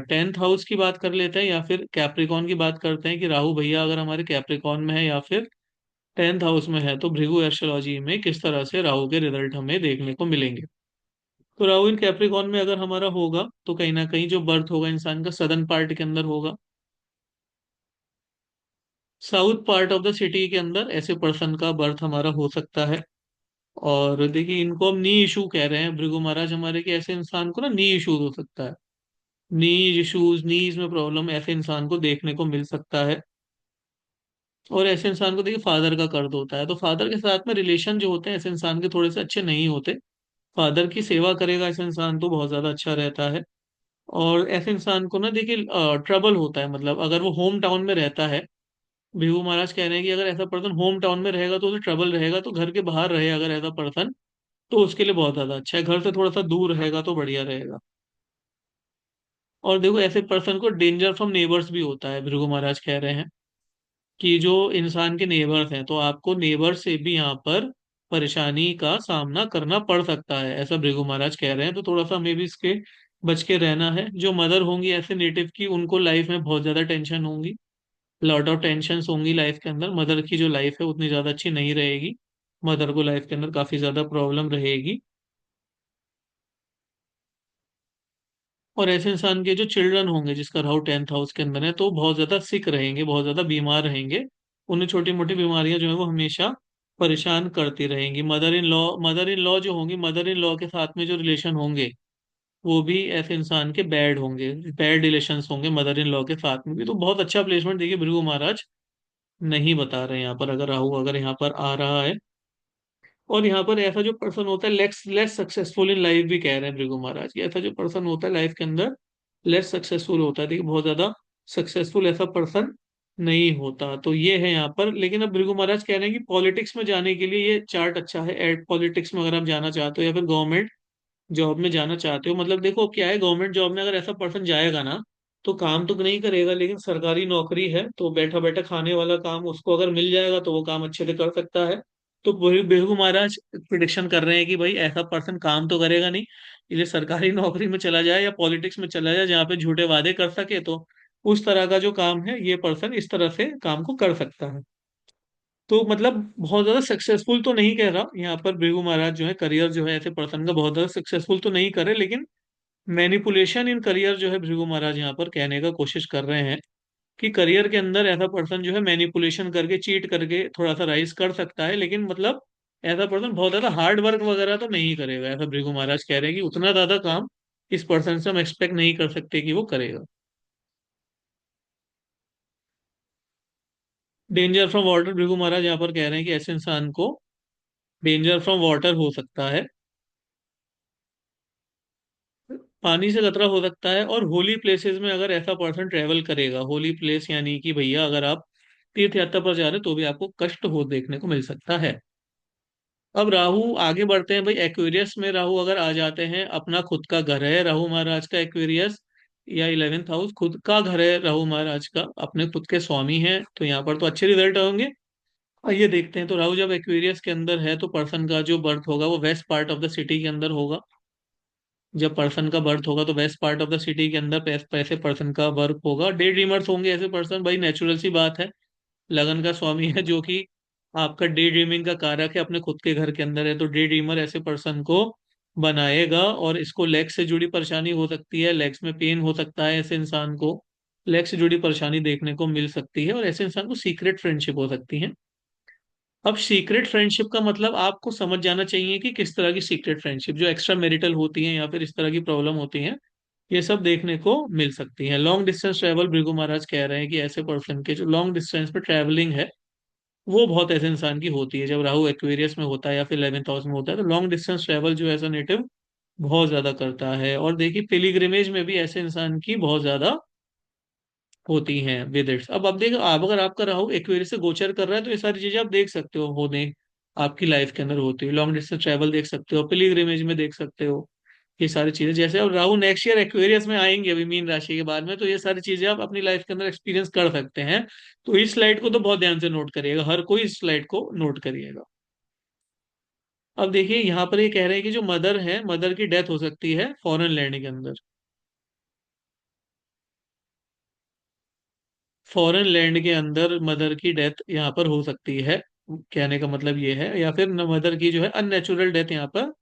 10th हाउस की बात कर लेते हैं या फिर कैप्रिकॉन की बात करते हैं कि राहु भैया अगर हमारे कैप्रिकॉन में है या फिर 10th हाउस में है तो भृगु एस्ट्रोलॉजी में किस तरह से राहु के रिजल्ट हमें देखने को मिलेंगे। तो राहु इन कैप्रिकॉन में अगर हमारा होगा तो कहीं ना कहीं जो बर्थ होगा इंसान का सदर्न पार्ट के अंदर होगा, south part of the city के अंदर ऐसे पर्सन का बर्थ हमारा हो सकता है। और देखिए इनको हम नी इशू कह रहे हैं भृगु महाराज हमारे, कि ऐसे इंसान को ना नी इशूज हो सकता है, नीज इश्यूज, नीज में प्रॉब्लम ऐसे इंसान को देखने को मिल सकता है। और ऐसे इंसान को देखिए फादर का कर्ज होता है, तो फादर के साथ में रिलेशन जो होते हैं ऐसे इंसान के थोड़े से अच्छे नहीं होते। फादर की सेवा करेगा ऐसे इंसान तो बहुत ज्यादा अच्छा रहता है। और ऐसे इंसान को ना देखिए ट्रबल होता है, मतलब अगर वो होम टाउन में रहता है, भिगू महाराज कह रहे हैं कि अगर ऐसा पर्सन होम टाउन में रहेगा तो उसे ट्रबल रहेगा, तो घर के बाहर रहे अगर ऐसा पर्सन तो उसके लिए बहुत ज्यादा अच्छा है, घर से थोड़ा सा दूर रहेगा तो बढ़िया रहेगा। और देखो ऐसे पर्सन को डेंजर फ्रॉम नेबर्स भी होता है, भृगु महाराज कह रहे हैं कि जो इंसान के नेबर्स हैं तो आपको नेबर से भी यहाँ पर परेशानी का सामना करना पड़ सकता है, ऐसा भृगु महाराज कह रहे हैं। तो थोड़ा सा हमें भी इसके बच के रहना है। जो मदर होंगी ऐसे नेटिव की उनको लाइफ में बहुत ज्यादा टेंशन होंगी, लॉट ऑफ टेंशन होंगी लाइफ के अंदर। मदर की जो लाइफ है उतनी ज्यादा अच्छी नहीं रहेगी, मदर को लाइफ के अंदर काफी ज्यादा प्रॉब्लम रहेगी। और ऐसे इंसान के जो चिल्ड्रन होंगे जिसका राहु 10th हाउस के अंदर है तो बहुत ज्यादा सिक रहेंगे, बहुत ज्यादा बीमार रहेंगे, उन्हें छोटी मोटी बीमारियां जो है वो हमेशा परेशान करती रहेंगी। मदर इन लॉ जो होंगी, मदर इन लॉ के साथ में जो रिलेशन होंगे वो भी ऐसे इंसान के बैड होंगे, बैड रिलेशंस होंगे मदर इन लॉ के साथ में भी। तो बहुत अच्छा प्लेसमेंट देखिए भृगु महाराज नहीं बता रहे हैं यहाँ पर, अगर राहु अगर यहाँ पर आ रहा है। और यहाँ पर ऐसा जो पर्सन होता है less less successful in life भी कह रहे हैं भृगु महाराज, कि ऐसा जो पर्सन होता है लाइफ के अंदर लेस सक्सेसफुल होता है, देखिए बहुत ज्यादा सक्सेसफुल ऐसा पर्सन नहीं होता। तो ये है यहाँ पर। लेकिन अब भृगु महाराज कह रहे हैं कि पॉलिटिक्स में जाने के लिए ये चार्ट अच्छा है, एड पॉलिटिक्स में अगर आप जाना चाहते हो या फिर गवर्नमेंट जॉब में जाना चाहते हो। मतलब देखो क्या है, गवर्नमेंट जॉब में अगर ऐसा पर्सन जाएगा ना तो काम तो नहीं करेगा, लेकिन सरकारी नौकरी है तो बैठा बैठा खाने वाला काम उसको अगर मिल जाएगा तो वो काम अच्छे से कर सकता है। तो बेहू महाराज प्रिडिक्शन कर रहे हैं कि भाई ऐसा पर्सन काम तो करेगा नहीं, इसलिए सरकारी नौकरी में चला जाए या पॉलिटिक्स में चला जाए जहाँ पे झूठे वादे कर सके, तो उस तरह का जो काम है ये पर्सन इस तरह से काम को कर सकता है। तो मतलब बहुत ज्यादा सक्सेसफुल तो नहीं कह रहा यहाँ पर भृगु महाराज जो है, करियर जो है ऐसे पर्सन का बहुत ज्यादा सक्सेसफुल तो नहीं करे, लेकिन मैनिपुलेशन इन करियर जो है भृगु महाराज यहाँ पर कहने का कोशिश कर रहे हैं कि करियर के अंदर ऐसा पर्सन जो है मैनिपुलेशन करके चीट करके थोड़ा सा राइज कर सकता है, लेकिन मतलब ऐसा पर्सन बहुत ज्यादा हार्ड वर्क वगैरह तो नहीं करेगा, ऐसा भृगु महाराज कह रहे हैं कि उतना ज्यादा काम इस पर्सन से हम एक्सपेक्ट नहीं कर सकते कि वो करेगा। डेंजर फ्रॉम वाटर, भृगु महाराज यहाँ पर कह रहे हैं कि ऐसे इंसान को डेंजर फ्रॉम वाटर हो सकता है, पानी से खतरा हो सकता है। और होली प्लेसेस में अगर ऐसा पर्सन ट्रेवल करेगा, होली प्लेस यानी कि भैया अगर आप तीर्थ यात्रा पर जा रहे हो तो भी आपको कष्ट हो देखने को मिल सकता है। अब राहु आगे बढ़ते हैं भाई, एक्वेरियस में राहु अगर आ जाते हैं, अपना खुद का घर है राहु महाराज का एक्वेरियस, या 11th हाउस खुद का घर है राहु महाराज का, अपने खुद के स्वामी हैं, तो यहाँ पर तो अच्छे रिजल्ट होंगे। आइए देखते हैं, तो राहु जब एक्वेरियस के अंदर है तो पर्सन का जो बर्थ होगा वो west part of the city के अंदर होगा। जब पर्सन का बर्थ होगा तो waste part of the city के अंदर पैसे पर्सन का बर्थ होगा। डे ड्रीमर्स होंगे ऐसे पर्सन, भाई नेचुरल सी बात है, लगन का स्वामी है जो कि आपका डे ड्रीमिंग का कारक है, अपने खुद के घर के अंदर है, तो डे ड्रीमर ऐसे पर्सन को बनाएगा। और इसको लेग्स से जुड़ी परेशानी हो सकती है, लेग्स में पेन हो सकता है, ऐसे इंसान को लेग्स से जुड़ी परेशानी देखने को मिल सकती है। और ऐसे इंसान को सीक्रेट फ्रेंडशिप हो सकती है। अब सीक्रेट फ्रेंडशिप का मतलब आपको समझ जाना चाहिए कि किस तरह की सीक्रेट फ्रेंडशिप, जो एक्स्ट्रा मैरिटल होती है या फिर इस तरह की प्रॉब्लम होती है, ये सब देखने को मिल सकती है। लॉन्ग डिस्टेंस ट्रैवल, भृगु महाराज कह रहे हैं कि ऐसे पर्सन के जो लॉन्ग डिस्टेंस पे ट्रैवलिंग है वो बहुत ऐसे इंसान की होती है। जब राहु एक्वेरियस में होता है या फिर 11th हाउस में होता है तो लॉन्ग डिस्टेंस ट्रैवल जो ऐसा नेटिव बहुत ज्यादा करता है। और देखिए पिलिग्रिमेज में भी ऐसे इंसान की बहुत ज्यादा होती हैं विद इट्स। अब देखो, आप अगर आपका राहु एक्वेरियस से गोचर कर रहा है तो ये सारी चीजें आप देख सकते हो होने, आपकी लाइफ के अंदर होती है। लॉन्ग डिस्टेंस ट्रैवल देख सकते हो, पिलिग्रिमेज में देख सकते हो, ये सारी चीजें। जैसे अब राहु नेक्स्ट ईयर एक्वेरियस में आएंगे अभी मीन राशि के बाद में, तो ये सारी चीजें आप अपनी लाइफ के अंदर एक्सपीरियंस कर सकते हैं। तो इस स्लाइड को तो बहुत ध्यान से नोट करिएगा, हर कोई इस स्लाइड को नोट करिएगा। अब देखिए यहाँ पर ये कह रहे हैं कि जो मदर है, मदर की डेथ हो सकती है फॉरेन लैंड के अंदर। फॉरेन लैंड के अंदर मदर की डेथ यहाँ पर हो सकती है, कहने का मतलब ये है। या फिर मदर की जो है अननेचुरल डेथ यहाँ पर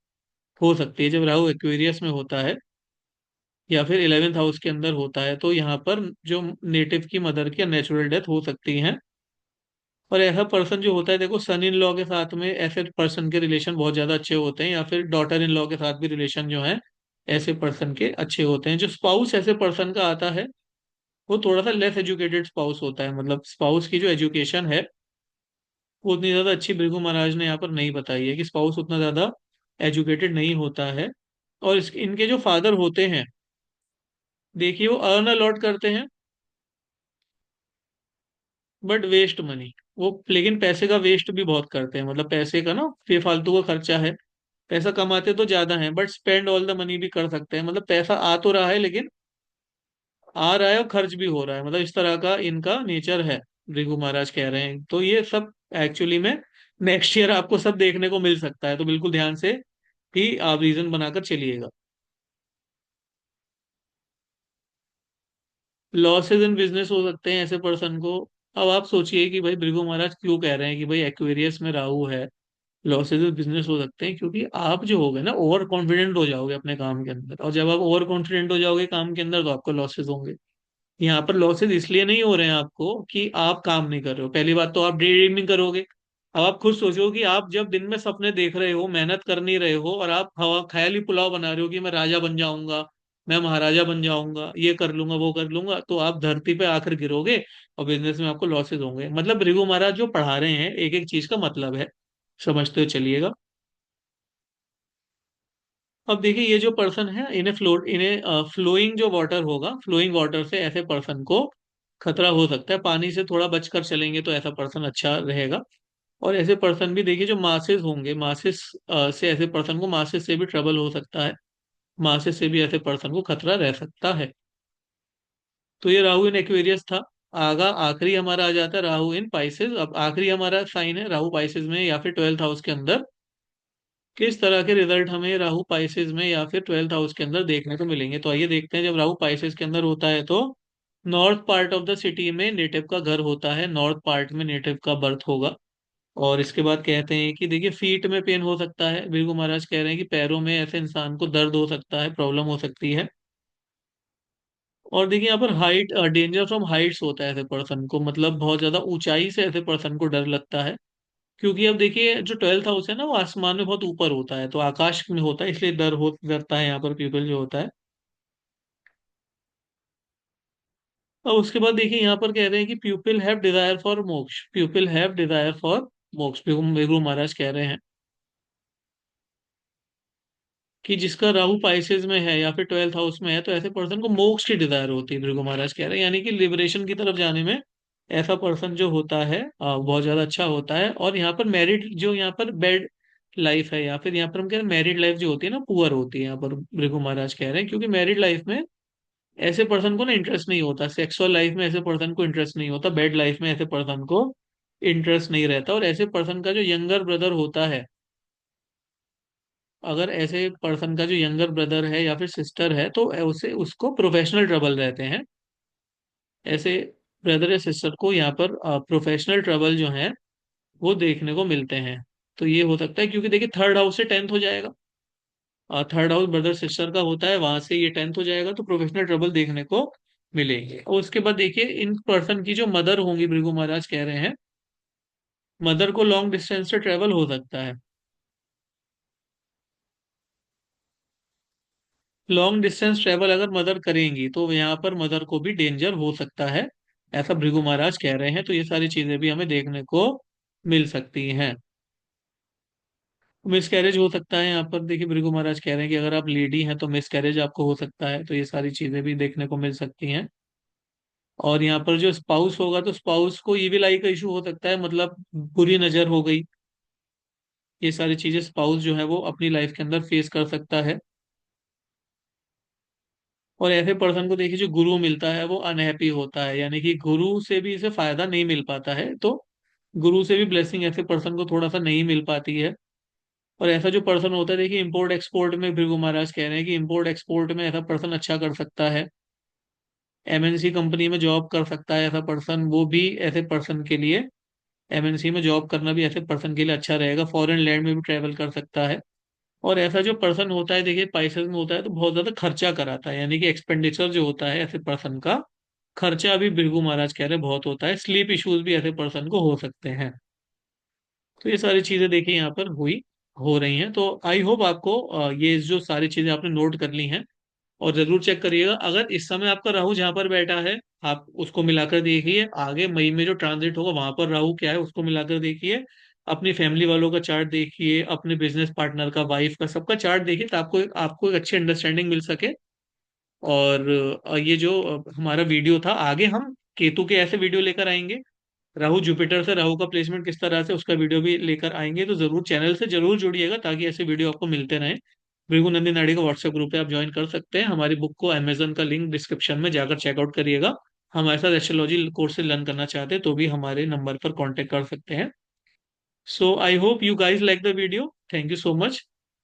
हो सकती है जब राहु एक्वेरियस में होता है, या फिर 11th हाउस के अंदर होता है, तो यहाँ पर जो नेटिव की मदर की अननेचुरल डेथ हो सकती है। और ऐसा पर्सन जो होता है, देखो सन इन लॉ के साथ में ऐसे पर्सन के रिलेशन बहुत ज्यादा अच्छे होते हैं, या फिर डॉटर इन लॉ के साथ भी रिलेशन जो है ऐसे पर्सन के अच्छे होते हैं। जो स्पाउस ऐसे पर्सन का आता है वो थोड़ा सा लेस एजुकेटेड स्पाउस होता है, मतलब स्पाउस की जो एजुकेशन है वो उतनी ज्यादा अच्छी भृगु महाराज ने यहाँ पर नहीं बताई है, कि स्पाउस उतना ज्यादा एजुकेटेड नहीं होता है। और इनके जो फादर होते हैं, देखिए वो अर्न अलॉट करते हैं बट वेस्ट मनी, वो लेकिन पैसे का वेस्ट भी बहुत करते हैं, मतलब पैसे का ना बेफालतू का खर्चा है। पैसा कमाते तो ज्यादा है but spend all the money भी कर सकते हैं, मतलब पैसा आ तो रहा है लेकिन आ रहा है और खर्च भी हो रहा है, मतलब इस तरह का इनका नेचर है, भृगु महाराज कह रहे हैं। तो ये सब एक्चुअली में नेक्स्ट ईयर आपको सब देखने को मिल सकता है, तो बिल्कुल ध्यान से ही आप रीजन बनाकर चलिएगा। लॉसेज इन बिजनेस हो सकते हैं ऐसे पर्सन को। अब आप सोचिए कि भाई भृगु महाराज क्यों कह रहे हैं कि भाई एक्वेरियस में राहु है, लॉसेज इन बिजनेस हो सकते हैं, क्योंकि आप जो हो गए ना ओवर कॉन्फिडेंट हो जाओगे अपने काम के अंदर, और जब आप ओवर कॉन्फिडेंट हो जाओगे काम के अंदर तो आपको लॉसेज होंगे। यहाँ पर लॉसेज इसलिए नहीं हो रहे हैं आपको कि आप काम नहीं कर रहे हो, पहली बात तो आप डे ड्रीमिंग करोगे। अब आप खुद सोचो कि आप जब दिन में सपने देख रहे हो, मेहनत कर नहीं रहे हो, और आप हवा ख्याली पुलाव बना रहे हो कि मैं राजा बन जाऊंगा, मैं महाराजा बन जाऊंगा, ये कर लूंगा वो कर लूंगा, तो आप धरती पे आकर गिरोगे और बिजनेस में आपको लॉसेज होंगे। मतलब भृगु महाराज जो पढ़ा रहे हैं एक एक चीज का मतलब है, समझते हुए चलिएगा। अब देखिए ये जो पर्सन है इन्हें फ्लोइंग जो वाटर होगा, फ्लोइंग वाटर से ऐसे पर्सन को खतरा हो सकता है, पानी से थोड़ा बचकर चलेंगे तो ऐसा पर्सन अच्छा रहेगा। और ऐसे पर्सन भी देखिए जो मासेस होंगे, मासेस से ऐसे पर्सन को मासेस से भी ट्रबल हो सकता है, मासेस से भी ऐसे पर्सन को खतरा रह सकता है। तो ये राहु इन एक्वेरियस था। आगा आखिरी हमारा आ जाता है राहु इन पाइसेस। अब आखिरी हमारा साइन है राहु पाइसेस में या फिर 12th हाउस के अंदर। किस तरह के रिजल्ट हमें राहु पाइसेस में या फिर 12th हाउस के अंदर देखने को मिलेंगे, तो आइए देखते हैं। जब राहु पाइसेस के अंदर होता है तो north part of the city में नेटिव का घर होता है, नॉर्थ पार्ट में नेटिव का बर्थ होगा। और इसके बाद कहते हैं कि देखिए फीट में पेन हो सकता है, भृगु महाराज कह रहे हैं कि पैरों में ऐसे इंसान को दर्द हो सकता है, प्रॉब्लम हो सकती है। और देखिए यहाँ पर हाइट, डेंजर फ्रॉम हाइट्स होता है ऐसे पर्सन को, मतलब बहुत ज्यादा ऊंचाई से ऐसे पर्सन को डर लगता है। क्योंकि अब देखिए जो 12th हाउस है ना वो आसमान में बहुत ऊपर होता है, तो आकाश में होता है, इसलिए डरता है यहाँ पर पीपल जो होता है। और उसके बाद देखिए यहाँ पर कह रहे हैं कि पीपल हैव डिजायर फॉर मोक्ष, पीपल हैव डिजायर फॉर मोक्ष, भृगु महाराज कह रहे हैं कि जिसका राहु पाइसेस में है या फिर 12th हाउस में है तो ऐसे पर्सन को मोक्ष की डिजायर होती है, भृगु महाराज कह रहे हैं, यानी कि लिबरेशन की तरफ जाने में ऐसा पर्सन जो होता है बहुत ज्यादा अच्छा होता है। और यहाँ पर मैरिड जो यहाँ पर बेड लाइफ है, या फिर यहाँ पर हम कह रहे हैं मैरिड लाइफ जो होती है ना पुअर होती है, यहाँ पर भृगु महाराज कह रहे हैं, क्योंकि मैरिड लाइफ में ऐसे पर्सन को ना इंटरेस्ट नहीं होता, सेक्सुअल लाइफ में ऐसे पर्सन को इंटरेस्ट नहीं होता, बेड लाइफ में ऐसे पर्सन को इंटरेस्ट नहीं रहता। और ऐसे पर्सन का जो यंगर ब्रदर होता है, अगर ऐसे पर्सन का जो यंगर ब्रदर है या फिर सिस्टर है तो उसे उसको प्रोफेशनल ट्रबल रहते हैं। ऐसे ब्रदर या सिस्टर को यहाँ पर प्रोफेशनल ट्रबल जो है वो देखने को मिलते हैं। तो ये हो सकता है क्योंकि देखिए 3rd हाउस से 10th हो जाएगा, और 3rd हाउस ब्रदर सिस्टर का होता है, वहां से ये 10th हो जाएगा, तो प्रोफेशनल ट्रबल देखने को मिलेंगे। और उसके बाद देखिए इन पर्सन की जो मदर होंगी, भृगु महाराज कह रहे हैं मदर को लॉन्ग डिस्टेंस से ट्रेवल हो सकता है। लॉन्ग डिस्टेंस ट्रेवल अगर मदर करेंगी तो यहाँ पर मदर को भी डेंजर हो सकता है, ऐसा भृगु महाराज कह रहे हैं। तो ये सारी चीजें भी हमें देखने को मिल सकती हैं। मिस कैरेज हो सकता है, यहाँ पर देखिए भृगु महाराज कह रहे हैं कि अगर आप लेडी हैं तो मिस कैरेज आपको हो सकता है, तो ये सारी चीजें भी देखने को मिल सकती हैं। और यहाँ पर जो स्पाउस होगा तो स्पाउस को इविल आई का इशू हो सकता है, मतलब बुरी नजर हो गई। ये सारी चीजें स्पाउस जो है वो अपनी लाइफ के अंदर फेस कर सकता है। और ऐसे पर्सन को देखिए जो गुरु मिलता है वो अनहैप्पी होता है, यानी कि गुरु से भी इसे फायदा नहीं मिल पाता है, तो गुरु से भी ब्लेसिंग ऐसे पर्सन को थोड़ा सा नहीं मिल पाती है। और ऐसा जो पर्सन होता है, देखिए इंपोर्ट एक्सपोर्ट में भृगु महाराज कह रहे हैं कि इंपोर्ट एक्सपोर्ट में ऐसा पर्सन अच्छा कर सकता है। एमएनसी कंपनी में जॉब कर सकता है ऐसा पर्सन, वो भी ऐसे पर्सन के लिए, एमएनसी में जॉब करना भी ऐसे पर्सन के लिए अच्छा रहेगा। फॉरेन लैंड में भी ट्रेवल कर सकता है। और ऐसा जो पर्सन होता है देखिए पाइसेस में होता है तो बहुत ज्यादा खर्चा कराता है, यानी कि एक्सपेंडिचर जो होता है ऐसे पर्सन का, खर्चा भी भृगु महाराज कह रहे हैं बहुत होता है। स्लीप इश्यूज भी ऐसे पर्सन को हो सकते हैं। तो ये सारी चीजें देखिए यहाँ पर हो रही हैं। तो आई होप आपको ये जो सारी चीजें आपने नोट कर ली हैं। और जरूर चेक करिएगा, अगर इस समय आपका राहु जहाँ पर बैठा है आप उसको मिलाकर देखिए, आगे मई में जो ट्रांजिट होगा वहां पर राहु क्या है उसको मिलाकर देखिए, अपनी फैमिली वालों का चार्ट देखिए, अपने बिजनेस पार्टनर का, वाइफ का, सबका चार्ट देखिए, तो आपको एक अच्छी अंडरस्टैंडिंग मिल सके। और ये जो हमारा वीडियो था, आगे हम केतु के ऐसे वीडियो लेकर आएंगे, राहु जुपिटर से राहु का प्लेसमेंट किस तरह से, उसका वीडियो भी लेकर आएंगे। तो जरूर चैनल से जरूर जुड़िएगा ताकि ऐसे वीडियो आपको मिलते रहें। भृगु नाड़ी का व्हाट्सएप ग्रुप है, आप ज्वाइन कर सकते हैं। हमारी बुक को अमेजन का लिंक डिस्क्रिप्शन में जाकर चेकआउट करिएगा। हमारे साथ एस्ट्रोलॉजी कोर्स से लर्न करना चाहते हैं तो भी हमारे नंबर पर कांटेक्ट कर सकते हैं। So I hope you guys like the video. Thank you so much.